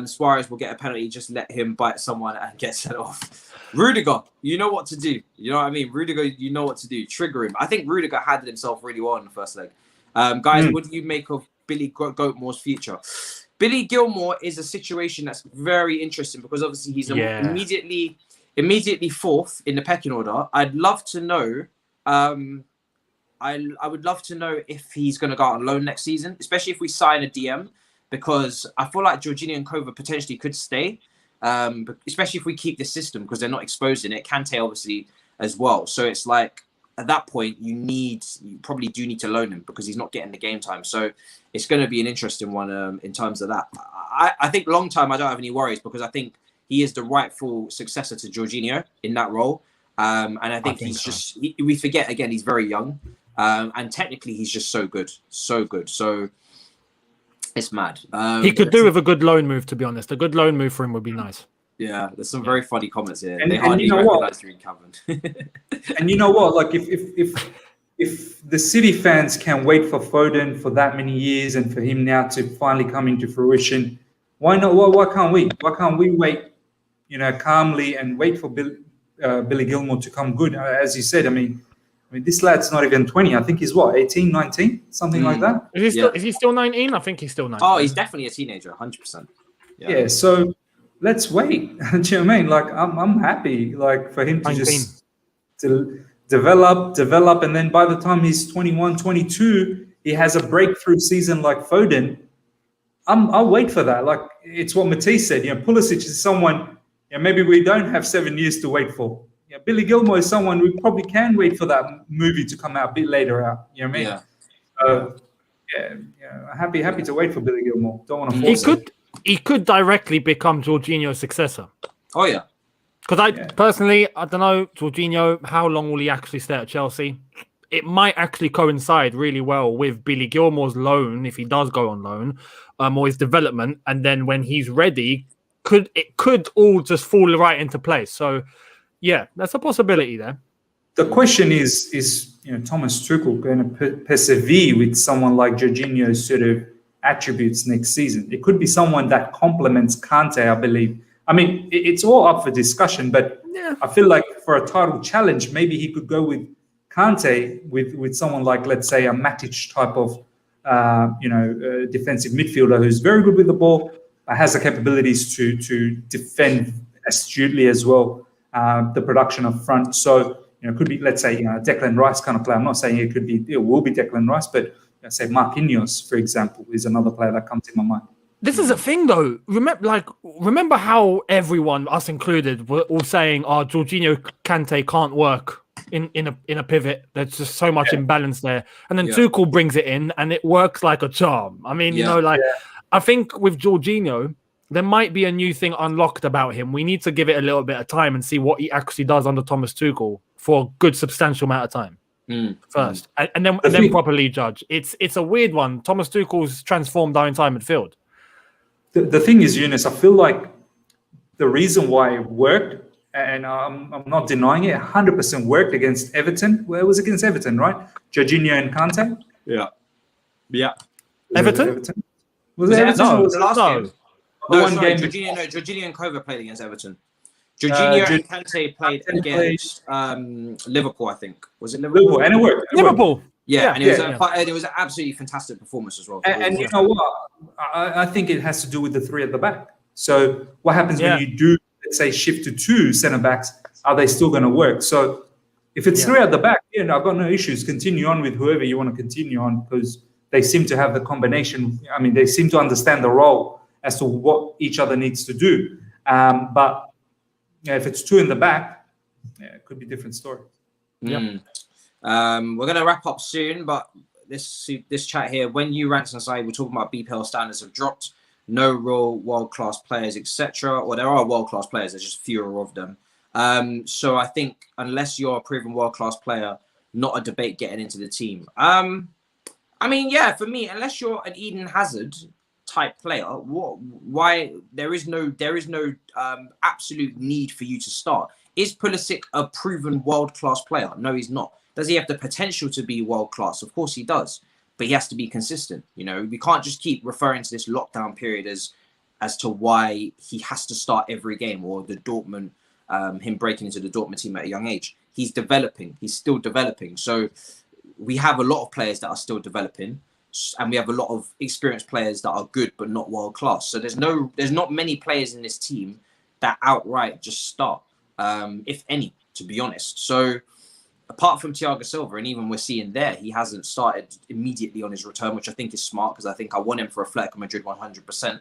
Suarez will get a penalty. Just let him bite someone and get sent off." Rudiger, you know what to do. You know what I mean? Rudiger, you know what to do. Trigger him. I think Rudiger handled himself really well in the first leg. Guys, what do you make of Billy Goatmore's future? Billy Gilmore is a situation that's very interesting because obviously he's immediately 4th in the pecking order. I'd love to know. I would love to know if he's going to go out on loan next season, especially if we sign a DM, because I feel like Jorginho and Kova potentially could stay, especially if we keep this system because they're not exposing it. Kante obviously as well. So it's like, at that point, you probably do need to loan him because he's not getting the game time. So it's going to be an interesting one in terms of that. I think long term, I don't have any worries because I think he is the rightful successor to Jorginho in that role. And I think he's we forget again, he's very young. And technically, he's just so good. So it's mad. He could do with a good loan move, to be honest. A good loan move for him would be nice. Yeah, there's some very funny comments here. And, they hardly recognize Green Cavan. And you know what? Like if the City fans can wait for Foden for that many years and for him now to finally come into fruition, why not? Why can't we? Why can't we wait, calmly and wait for Billy Gilmore to come good? As you said, I mean, this lad's not even 20. I think he's 18, 19, something like that. Is he still 19? I think he's still 19. Oh, he's definitely a teenager, 100%. Yeah, so let's wait. Do you know what I mean? Like, I'm happy, like, for him to 19. just to develop, and then by the time he's 21, 22, he has a breakthrough season like Foden. I'll wait for that. Like, it's what Matisse said. Pulisic is someone, maybe we don't have 7 years to wait for. Billy Gilmore is someone we probably can wait for that movie to come out a bit later out. You know what I mean? Yeah. Happy to wait for Billy Gilmore. Don't want to force it. He could directly become Jorginho's successor. Oh, yeah. Because personally, I don't know, Jorginho, how long will he actually stay at Chelsea? It might actually coincide really well with Billy Gilmore's loan, if he does go on loan, or his development. And then when he's ready, it could all just fall right into place. So, yeah, that's a possibility there. The question is Thomas Tuchel going to persevere with someone like Jorginho's sort of attributes next season? It could be someone that complements Kante, I believe. I mean, it's all up for discussion, but I feel like for a title challenge, maybe he could go with Kante with someone like, let's say, a Matic type of, defensive midfielder who's very good with the ball, but has the capabilities to defend astutely as well. The production up front. So, it could be, let's say, Declan Rice kind of player. I'm not saying it will be Declan Rice, but let's say Marquinhos, for example, is another player that comes in my mind. This is a thing, though. Remember how everyone, us included, were all saying, Jorginho Kante can't work in a pivot. There's just so much imbalance there. And then Tuchel brings it in and it works like a charm. I mean, I think with Jorginho, there might be a new thing unlocked about him. We need to give it a little bit of time and see what he actually does under Thomas Tuchel for a good substantial amount of time first, and then properly judge. It's a weird one. Thomas Tuchel's transformed our entire midfield. The thing is, Younes, I feel like the reason why it worked, and I'm not denying it, 100% worked against Everton. Well, it was against Everton, right? Jorginho and Kante. Yeah. Everton? Was it Everton? No, the last game. One game. Jorginho and Kova played against Everton. Jorginho and Kante played against Liverpool, I think. Was it Liverpool? Liverpool, and it worked. Liverpool. Yeah, and it was an absolutely fantastic performance as well. And you know what? I think it has to do with the three at the back. So what happens when you do, let's say, shift to two centre backs? Are they still going to work? So if it's three at the back, I've got no issues. Continue on with whoever you want to continue on, because they seem to have the combination. I mean, they seem to understand the role as to what each other needs to do. But if it's two in the back, it could be a different story. We're going to wrap up soon, but this chat here, when you ranks and say we're talking about BPL standards have dropped, no real world-class players, etc. Well, there are world-class players, there's just fewer of them. So I think unless you're a proven world-class player, not a debate getting into the team. I mean, for me, unless you're an Eden Hazard type player, why there is no absolute need for you to start. Is Pulisic a proven world-class player? No, he's not. Does he have the potential to be world-class? Of course he does, but he has to be consistent. We can't just keep referring to this lockdown period as to why he has to start every game, or the Dortmund, him breaking into the Dortmund team at a young age. He's developing. He's still developing. So we have a lot of players that are still developing, and we have a lot of experienced players that are good but not world class. So there's not many players in this team that outright just start, if any, to be honest. So apart from Thiago Silva, and even we're seeing there, he hasn't started immediately on his return, which I think is smart, because I think I want him for Atletico Madrid 100%.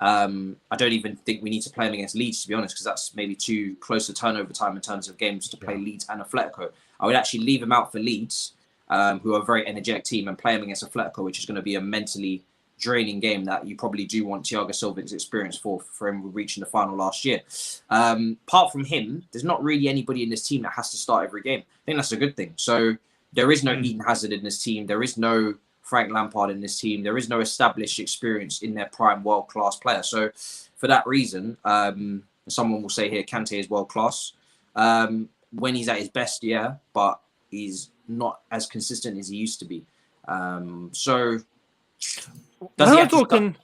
I don't even think we need to play him against Leeds, to be honest, because that's maybe too close to turnover time in terms of games to play Leeds and Atletico. I would actually leave him out for Leeds, who are a very energetic team, and play him against Atletico, which is going to be a mentally draining game that you probably do want Thiago Silva's experience for him reaching the final last year. Apart from him, there's not really anybody in this team that has to start every game. I think that's a good thing. So there is no Eden Hazard in this team. There is no Frank Lampard in this team. There is no established experience in their prime world-class player. So for that reason, someone will say here, Kante is world-class. When he's at his best, but he's not as consistent as he used to be. So when we're talking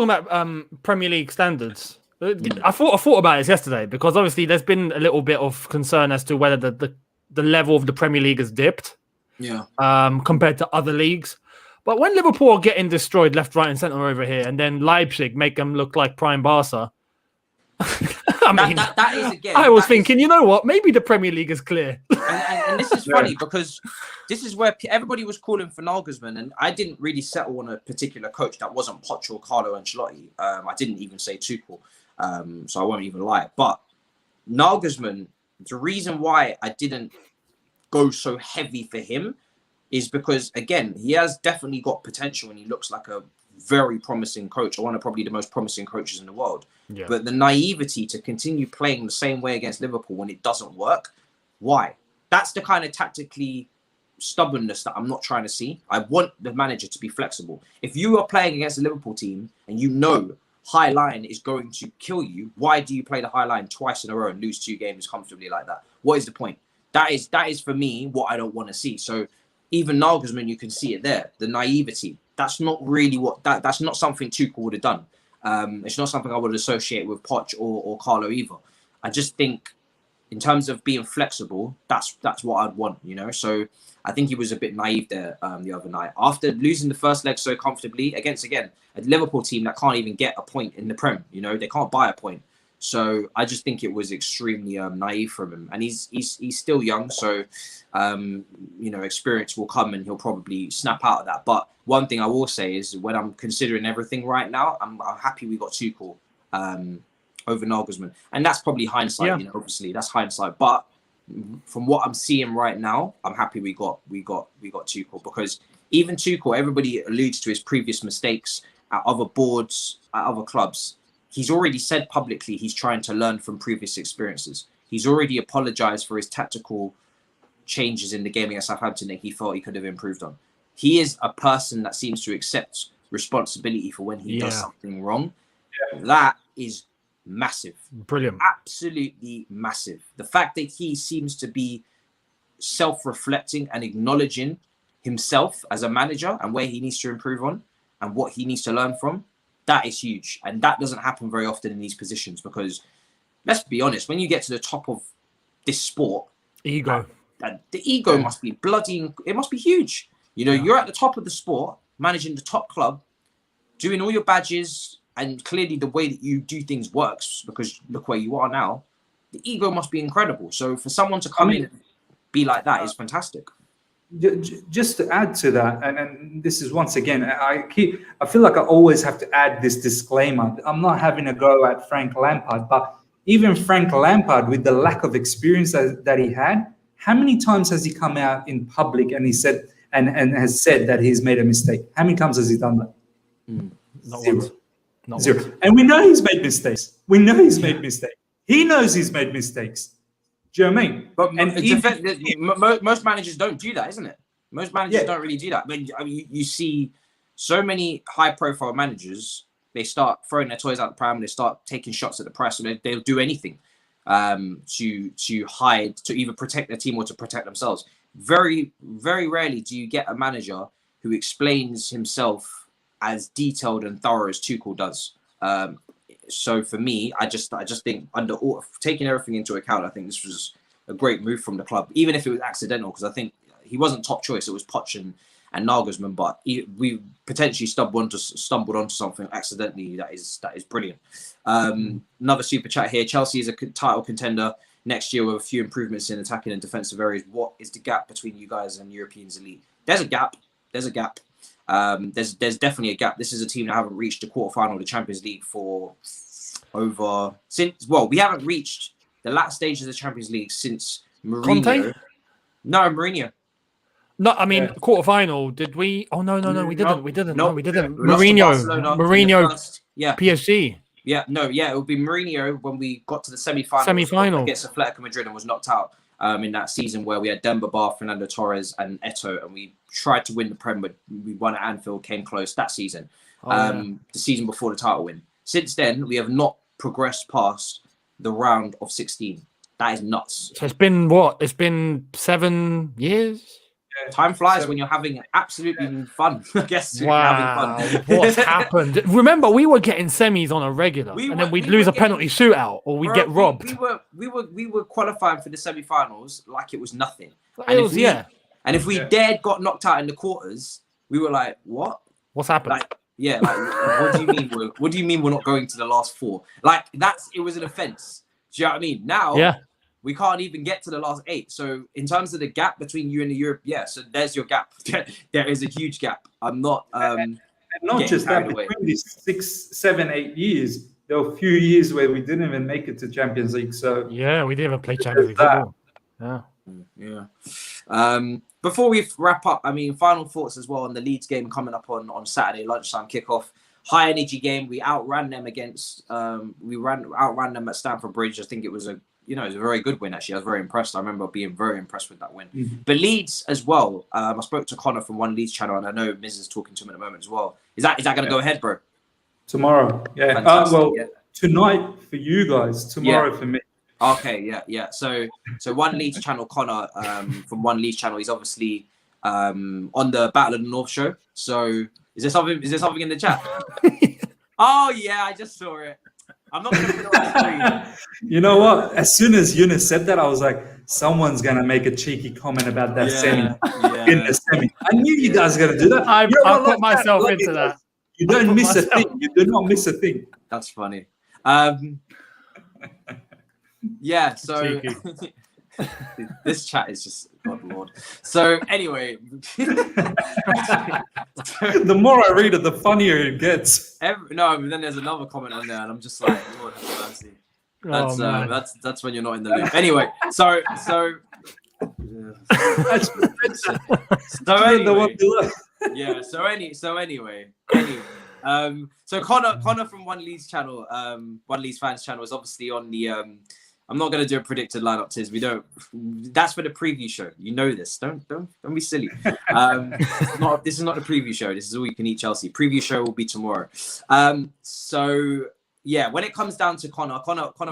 about Premier League standards, I thought about this yesterday, because obviously there's been a little bit of concern as to whether the level of the Premier League has dipped compared to other leagues. But when Liverpool are getting destroyed left, right and centre over here, and then Leipzig make them look like prime Barca, that is, again, I was thinking, you know what? Maybe the Premier League is clear. And this is funny, because this is where everybody was calling for Nagelsmann, and I didn't really settle on a particular coach that wasn't Poch or Carlo Ancelotti. I didn't even say Tuchel, so I won't even lie. But Nagelsmann, the reason why I didn't go so heavy for him is because, again, he has definitely got potential, and he looks like a very promising coach, one of probably the most promising coaches in the world. But the naivety to continue playing the same way against Liverpool when it doesn't work, why? That's the kind of tactically stubbornness that I'm not trying to see. I want the manager to be flexible. If you are playing against a Liverpool team and you know high line is going to kill you, why do you play the high line twice in a row and lose 2 games comfortably like that? What is the point? That is for me what I don't want to see. So even Nagelsmann, you can see it there. The naivety. That's not really that's not something Tuchel would have done. It's not something I would associate with Poch or Carlo either. I just think in terms of being flexible, that's what I'd want, So I think he was a bit naive there the other night. After losing the first leg so comfortably against, again, a Liverpool team that can't even get a point in the Prem, they can't buy a point. So I just think it was extremely naive from him. And he's still young, so, experience will come and he'll probably snap out of that. But one thing I will say is when I'm considering everything right now, I'm happy we got Tuchel over Nagelsmann. And that's probably hindsight, obviously that's hindsight. But from what I'm seeing right now, I'm happy we got Tuchel, because even Tuchel, everybody alludes to his previous mistakes at other boards, at other clubs, he's already said publicly he's trying to learn from previous experiences. He's already apologized for his tactical changes in the game against Southampton that he felt he could have improved on. He is a person that seems to accept responsibility for when he does something wrong. That is massive. Brilliant. Absolutely massive. The fact that he seems to be self-reflecting and acknowledging himself as a manager and where he needs to improve on and what he needs to learn from, that is huge. And that doesn't happen very often in these positions because, let's be honest, when you get to the top of this sport, ego. The ego must be it must be huge. You know, you're at the top of the sport, managing the top club, doing all your badges, and clearly the way that you do things works because look where you are now. The ego must be incredible. So for someone to come in and be like that is fantastic. Just to add to that, and this is once again, I feel like I always have to add this disclaimer. I'm not having a go at Frank Lampard, but even Frank Lampard, with the lack of experience that he had, how many times has he come out in public and he said and has said that he's made a mistake? How many times has he done that? Not Zero. once. Not Zero. once. And we know he's made mistakes. We know he's made mistakes. He knows he's made mistakes. Do you know what I mean? But most managers don't do that, isn't it? Most managers don't really do that. I mean, you see so many high-profile managers, they start throwing their toys out the pram, they start taking shots at the press, and they'll do anything to hide, to either protect their team or to protect themselves. Very, very rarely do you get a manager who explains himself as detailed and thorough as Tuchel does. So for me, I just think taking everything into account, I think this was a great move from the club, even if it was accidental, because I think he wasn't top choice. It was Poch and Nagelsmann, but we potentially stumbled onto something accidentally that is brilliant. Another super chat here. Chelsea is a title contender next year with a few improvements in attacking and defensive areas. What is the gap between you guys and Europeans elite? There's a gap. There's definitely a gap. This is a team that haven't reached the quarterfinal of the Champions League we haven't reached the last stage of the Champions League since Mourinho. Conte? No, Mourinho. No, I mean quarterfinal. Did we? Oh no, we didn't. We didn't. No, we didn't. we lost to Mourinho. Barcelona PSG. It would be Mourinho when we got to the semi-final against Atletico Madrid and was knocked out in that season where we had Demba Ba, Fernando Torres, and Eto'o, and we tried to win the Prem, but we won at Anfield, came close that season. The season before the title win. Since then, we have not progressed past the round of 16. That is nuts. So it's been what? It's been 7 years. Time flies when you're having absolutely fun. I guess. Wow, having fun. what's happened? Remember, we were getting semis on a regular, and then we'd lose a penalty shootout, or we'd get robbed. We were qualifying for the semi-finals like it was nothing. And if we dared got knocked out in the quarters, we were like, what? What's happened? What do you mean? What do you mean we're not going to the last four? Like it was an offense. Do you know what I mean? Now, we can't even get to the last 8. So in terms of the gap between you and the Europe, so there's your gap. There is a huge gap. I'm not. And not just that, between these 6, 7, 8 years, there were a few years where we didn't even make it to Champions League. So we didn't even play Champions League football. Before we wrap up, I mean, final thoughts as well on the Leeds game coming up on Saturday lunchtime kickoff. High energy game. We outran them outran them at Stamford Bridge. I think it was a very good win, actually. I was very impressed. I remember being very impressed with that win. Mm-hmm. But Leeds as well. I spoke to Connor from One Leeds channel, and I know Miz is talking to him at the moment as well. Is that going to go ahead, bro? Tomorrow, tonight for you guys. Tomorrow for me. Okay, yeah. So One Leeds channel, Connor from One Leeds channel. He's obviously on the Battle of the North show. So is there something in the chat? Oh yeah, I just saw it. I'm not going to put it on the screen. You know what? As soon as Younes said that, I was like, someone's going to make a cheeky comment about that semi. In the semi. I knew you guys were going to do that. I put myself into that. You don't miss a thing. You do not miss a thing. That's funny. So this chat is just, God Lord. So anyway. The more I read it, the funnier it gets. But then there's another comment on there, and I'm just like, Lord have mercy. That's when you're not in the loop. Anyway, so So Connor from One Leeds channel, One Leeds fans channel is obviously on the. I'm not gonna do a predicted lineup, Tiz. We don't. That's for the preview show. You know this. Don't be silly. This is not the preview show. This is All You Can Eat Chelsea. Preview show will be tomorrow. So yeah, when it comes down to Connor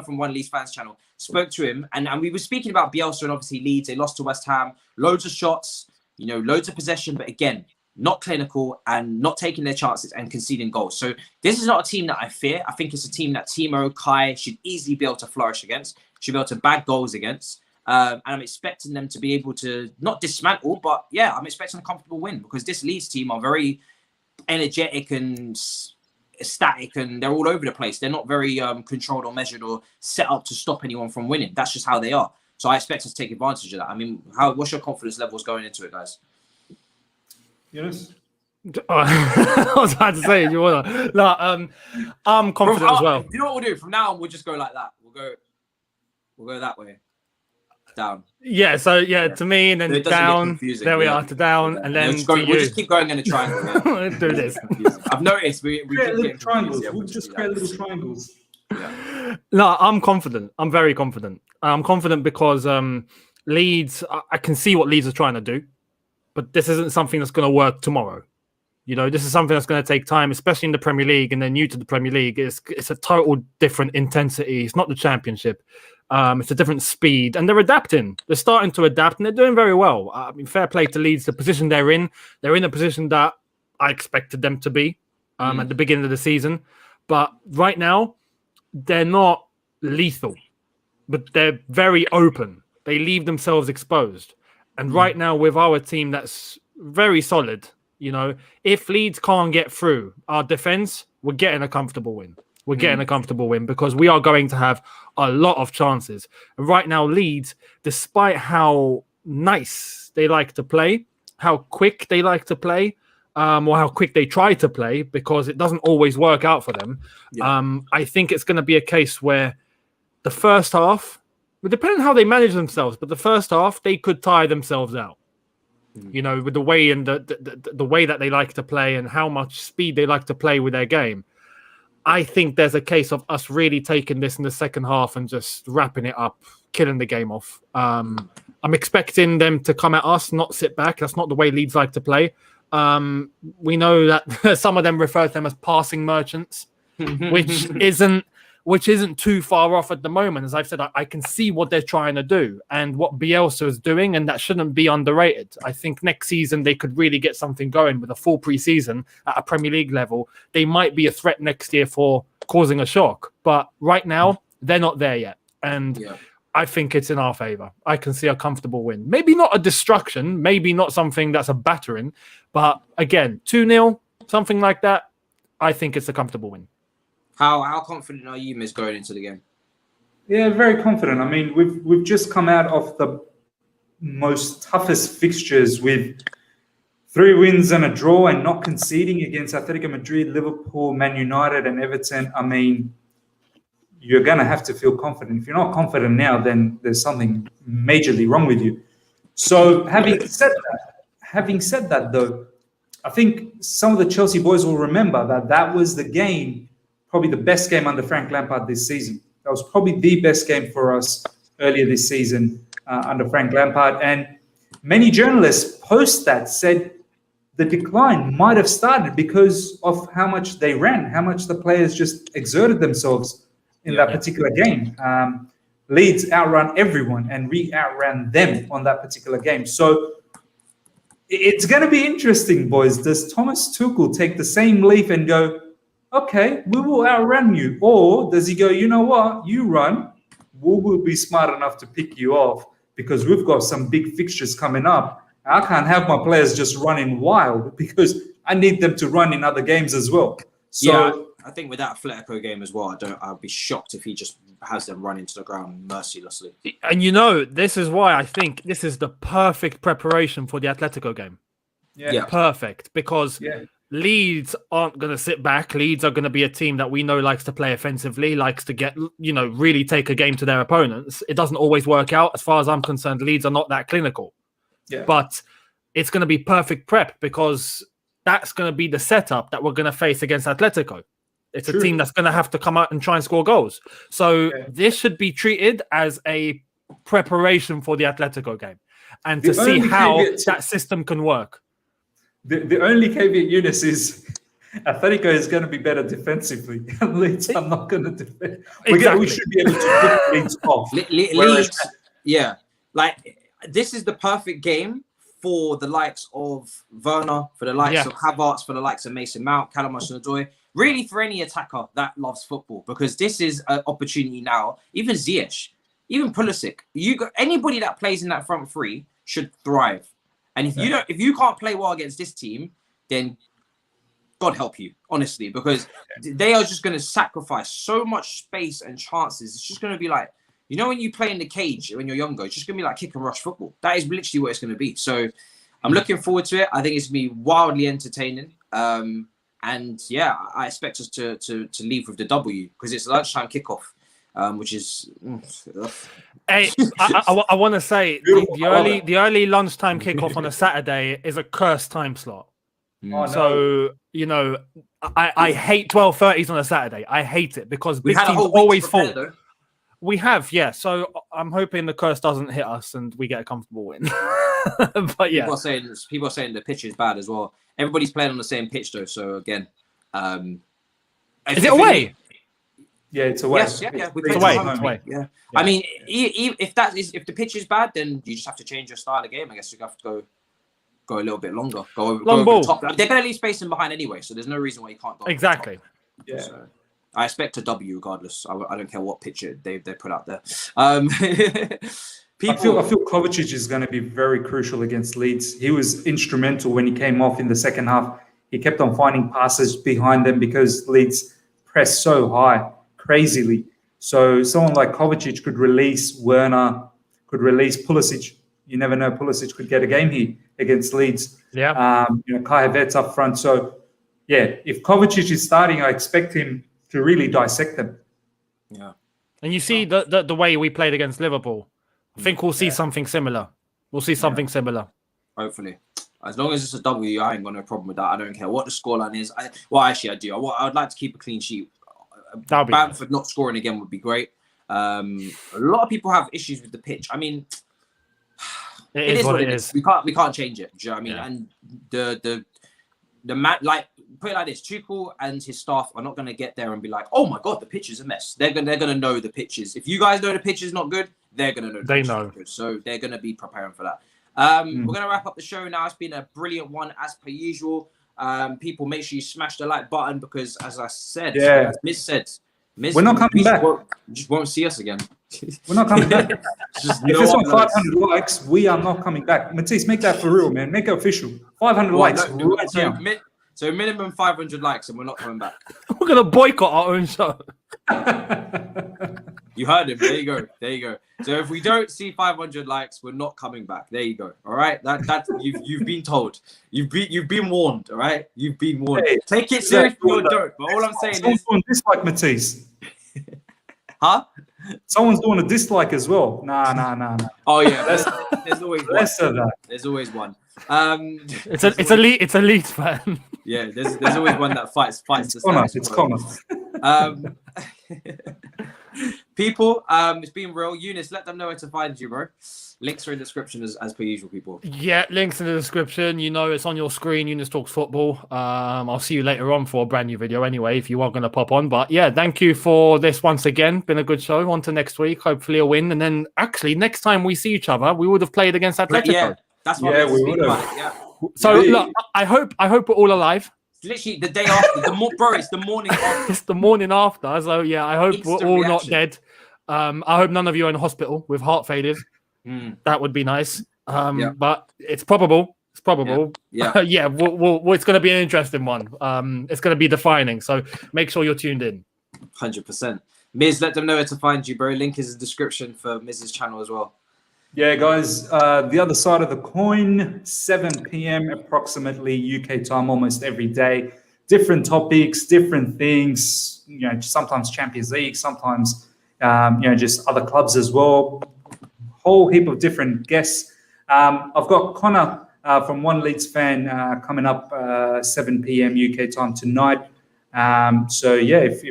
from One Leeds fans channel spoke to him, and we were speaking about Bielsa and obviously Leeds. They lost to West Ham. Loads of shots. Loads of possession, but again, not clinical and not taking their chances and conceding goals. So this is not a team that I fear. I think it's a team that Timo, Kai should easily be able to flourish against, should be able to bag goals against. And I'm expecting them to be able to not dismantle, but yeah, I'm expecting a comfortable win because this Leeds team are very energetic and static and they're all over the place. They're not very controlled or measured or set up to stop anyone from winning. That's just how they are. So I expect us to take advantage of that. I mean, what's your confidence levels going into it, guys? Yes. I was about to say, you wanna? No, I'm confident as well. You know what we'll do? From now on, we'll just go like that. We'll go that way. Down. Yeah. So yeah, to me, and then down. There we are to down, and then we'll just keep going in a triangle. Yeah. Do this. I've noticed we create little triangles. We'll just create little triangles. Yeah. No, I'm confident. I'm very confident. I'm confident because Leeds. I can see what Leeds are trying to do. But this isn't something that's going to work tomorrow. This is something that's going to take time, especially in the Premier League. And they're new to the Premier League. It's a total different intensity. It's not the Championship. It's a different speed. And they're adapting. They're starting to adapt, and they're doing very well. I mean, fair play to Leeds. The position they're in a position that I expected them to be at the beginning of the season. But right now, they're not lethal. But they're very open. They leave themselves exposed. And right now, with our team that's very solid, if Leeds can't get through our defense, we're getting a comfortable win. We're getting a comfortable win because we are going to have a lot of chances. And right now, Leeds, despite how nice they like to play, how quick they like to play, or how quick they try to play, because it doesn't always work out for them. Yeah. I think it's going to be a case where the first half, depending on how they manage themselves, but the first half they could tire themselves out. With the way and the way that they like to play and how much speed they like to play with their game. I think there's a case of us really taking this in the second half and just wrapping it up, killing the game off. I'm expecting them to come at us, not sit back. That's not the way Leeds like to play. We know that some of them refer to them as passing merchants, which isn't too far off at the moment. As I've said, I can see what they're trying to do and what Bielsa is doing, and that shouldn't be underrated. I think next season they could really get something going with a full pre-season at a Premier League level. They might be a threat next year for causing a shock, but right now they're not there yet. And I think it's in our favour. I can see a comfortable win. Maybe not a destruction, maybe not something that's a battering, but again, 2-0, something like that. I think it's a comfortable win. How confident are you, Miz, going into the game? Yeah, very confident. I mean, we've just come out of the most toughest fixtures with 3 wins and a draw and not conceding against Atletico Madrid, Liverpool, Man United, and Everton. I mean, you're going to have to feel confident. If you're not confident now, then there's something majorly wrong with you. So having said that, though, I think some of the Chelsea boys will remember that was the game, probably the best game under Frank Lampard this season. That was probably the best game for us earlier this season under Frank Lampard. And many journalists post that said the decline might have started because of how much they ran, how much the players just exerted themselves in that particular game. Leeds outrun everyone and we outran them on that particular game. So it's going to be interesting, boys. Does Thomas Tuchel take the same leaf and go, okay, we will outrun you? Or does he go, you know what, you run, we will be smart enough to pick you off because we've got some big fixtures coming up. I can't have my players just running wild because I need them to run in other games as well. So I think with that Atletico game as well, I'd be shocked if he just has them run into the ground mercilessly. And this is why I think this is the perfect preparation for the Atletico game. Yeah. Perfect, because Leeds aren't going to sit back. Leeds are going to be a team that we know likes to play offensively, likes to get, really take a game to their opponents. It doesn't always work out. As far as I'm concerned, Leeds are not that clinical. Yeah. But it's going to be perfect prep because that's going to be the setup that we're going to face against Atletico. It's True. a team that's going to have to come out and try and score goals. So this should be treated as a preparation for the Atletico game and to see how that system can work. The only caveat, Younes, is Atletico is going to be better defensively. Leeds are not going to defend. We should be able to put Leeds off. Leeds, yeah. Like, this is the perfect game for the likes of Werner, for the likes of Havertz, for the likes of Mason Mount, Callum Hudson-Odoi, really for any attacker that loves football, because this is an opportunity now. Even Ziyech, even Pulisic, anybody that plays in that front three should thrive. And if you can't play well against this team, then God help you, honestly, because they are just going to sacrifice so much space and chances. It's just going to be like, you know, when you play in the cage when you're younger, it's just going to be like kick and rush football. That is literally what it's going to be. So I'm looking forward to it. I think it's going to be wildly entertaining. And yeah, I expect us to leave with the W, because it's lunchtime kickoff, which is. Hey, I want to say the early lunchtime kickoff on a Saturday is a cursed time slot. So, you know, I hate 12:30s on a Saturday. I hate it because big teams always fall. We have, yeah. So I'm hoping the curse doesn't hit us and we get a comfortable win. But yeah, people are saying the pitch is bad as well. Everybody's playing on the same pitch though. So again, is it away? Yeah, it's away. Yes, yeah. It's away. Yeah. I mean, if the pitch is bad, then you just have to change your style of game. I guess you have to go a little bit longer. Go over the top. They're going to leave space in behind anyway, so there's no reason why you can't go. Exactly. Yeah. So, I expect a W regardless. I don't care what picture they put out there. I feel Kovacic is going to be very crucial against Leeds. He was instrumental when he came off in the second half. He kept on finding passes behind them because Leeds pressed so high, crazily. So someone like Kovacic could release Werner, could release Pulisic. You never know, Pulisic could get a game here against Leeds. Yeah. Kai Havertz up front. So yeah, if Kovacic is starting, I expect him to really dissect them. Yeah. And you see the way we played against Liverpool. I think we'll see something similar. We'll see something similar. Hopefully. As long as it's a W, I ain't got no problem with that. I don't care what the scoreline is. Actually, I do. I would like to keep a clean sheet. Bamford not scoring again would be great. A lot of people have issues with the pitch. I mean, it is what it is. We can't change it. Do you know what I mean? Yeah. And the man, like, put it like this: Tuchel and his staff are not going to get there and be like, "Oh my god, the pitch is a mess." They're gonna know the pitches. If you guys know the pitch is not good, they're gonna know. They know. Good. So they're gonna be preparing for that. We're gonna wrap up the show now. It's been a brilliant one as per usual. People, make sure you smash the like button because, as I said, as Miz said, we're not coming back. Just won't see us again. We're not coming back. If it's on 500 likes, we are not coming back. Matisse, make that for real, man. Make it official. 500 likes. So minimum 500 likes and we're not coming back. We're going to boycott our own show. You heard him. There you go. So if we don't see 500 likes, we're not coming back. There you go. All right. That's you've been told. You've been warned. All right. You've been warned. Hey, take it seriously or don't. But all I'm saying someone's doing dislike, Matisse. Huh? Someone's doing a dislike as well. Nah. Oh yeah. There's always less of that. There's always one. It's a Leeds fan. Yeah, there's always one that fights. It's common. People, it's been real. Younes, let them know where to find you, bro. Links are in the description as per usual, people. Yeah, links in the description. You know, it's on your screen. Younes Talks Football. I'll see you later on for a brand new video anyway, if you are going to pop on. But yeah, thank you for this once again. Been a good show. On to next week. Hopefully a win. And then actually, next time we see each other, we would have played against Atletico. Yeah, that's what we would have. Yeah. So look, I hope we're all alive. It's literally the day after. It's the morning after. It's the morning after. So yeah, I hope we're all not dead. I hope none of you are in hospital with heart failures. That would be nice. But it's probable. Yeah. Yeah. It's going to be an interesting one. It's going to be defining. So make sure you're tuned in. 100%. Miz, let them know where to find you, bro. Link is in the description for Miz's channel as well. Yeah, guys, the other side of the coin, 7 p.m. approximately UK time, almost every day. Different topics, different things, sometimes Champions League, sometimes, just other clubs as well. Whole heap of different guests. I've got Connor from one Leeds fan coming up 7 p.m. UK time tonight. So yeah, if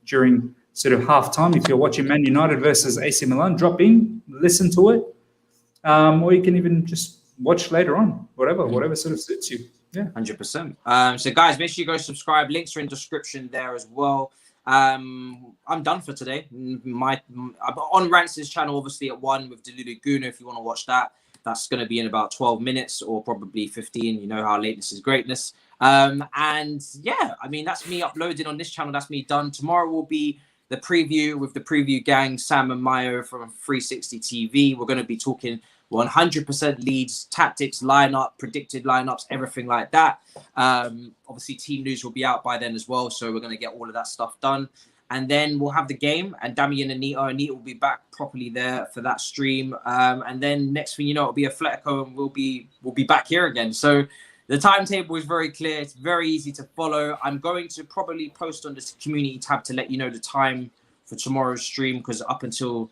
during sort of halftime, if you're watching Man United versus AC Milan, drop in, listen to it, or you can even just watch later on, whatever sort of suits you. Yeah, 100%. So guys, make sure you go subscribe. Links are in description there as well. I'm done for today. I'm on Rance's channel, obviously at 1 with Delulu Guna. If you want to watch that, that's going to be in about 12 minutes or probably 15. You know how lateness is greatness. And yeah, I mean, that's me uploading on this channel. That's me done. Tomorrow will be the preview with the preview gang, Sam and Mayo from 360 TV. We're going to be talking 100% Leeds, tactics, lineup, predicted lineups, everything like that. Obviously, team news will be out by then as well. So we're going to get all of that stuff done. And then we'll have the game and Damian and Anita will be back properly there for that stream. And then next thing you know, it'll be a Atletico and we'll be back here again. So the timetable is very clear. It's very easy to follow. I'm going to probably post on this community tab to let you know the time for tomorrow's stream, because up until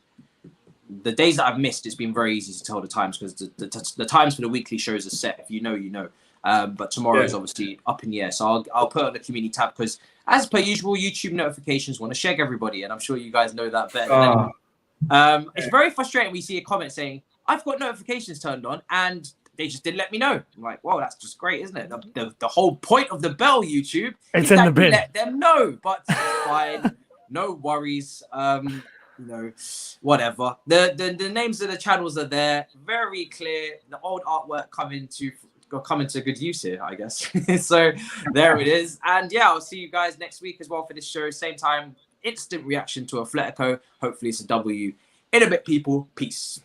the days that I've missed, it's been very easy to tell the times, because the times for the weekly shows are set. If you know, you know. But tomorrow is obviously up in the air. So I'll put it on the community tab, because as per usual, YouTube notifications want to shag everybody. And I'm sure you guys know that better than anyone. It's very frustrating when you see a comment saying, I've got notifications turned on and they just didn't let me know. I'm like, wow, that's just great, isn't it? The whole point of the bell, YouTube, it's is in that the bin. you let them know. But it's fine. No worries. You know, whatever. The names of the channels are there. Very clear. The old artwork coming to good use here, I guess. So there it is. And yeah, I'll see you guys next week as well for this show. Same time, instant reaction to Atletico. Hopefully it's a W. In a bit, people. Peace.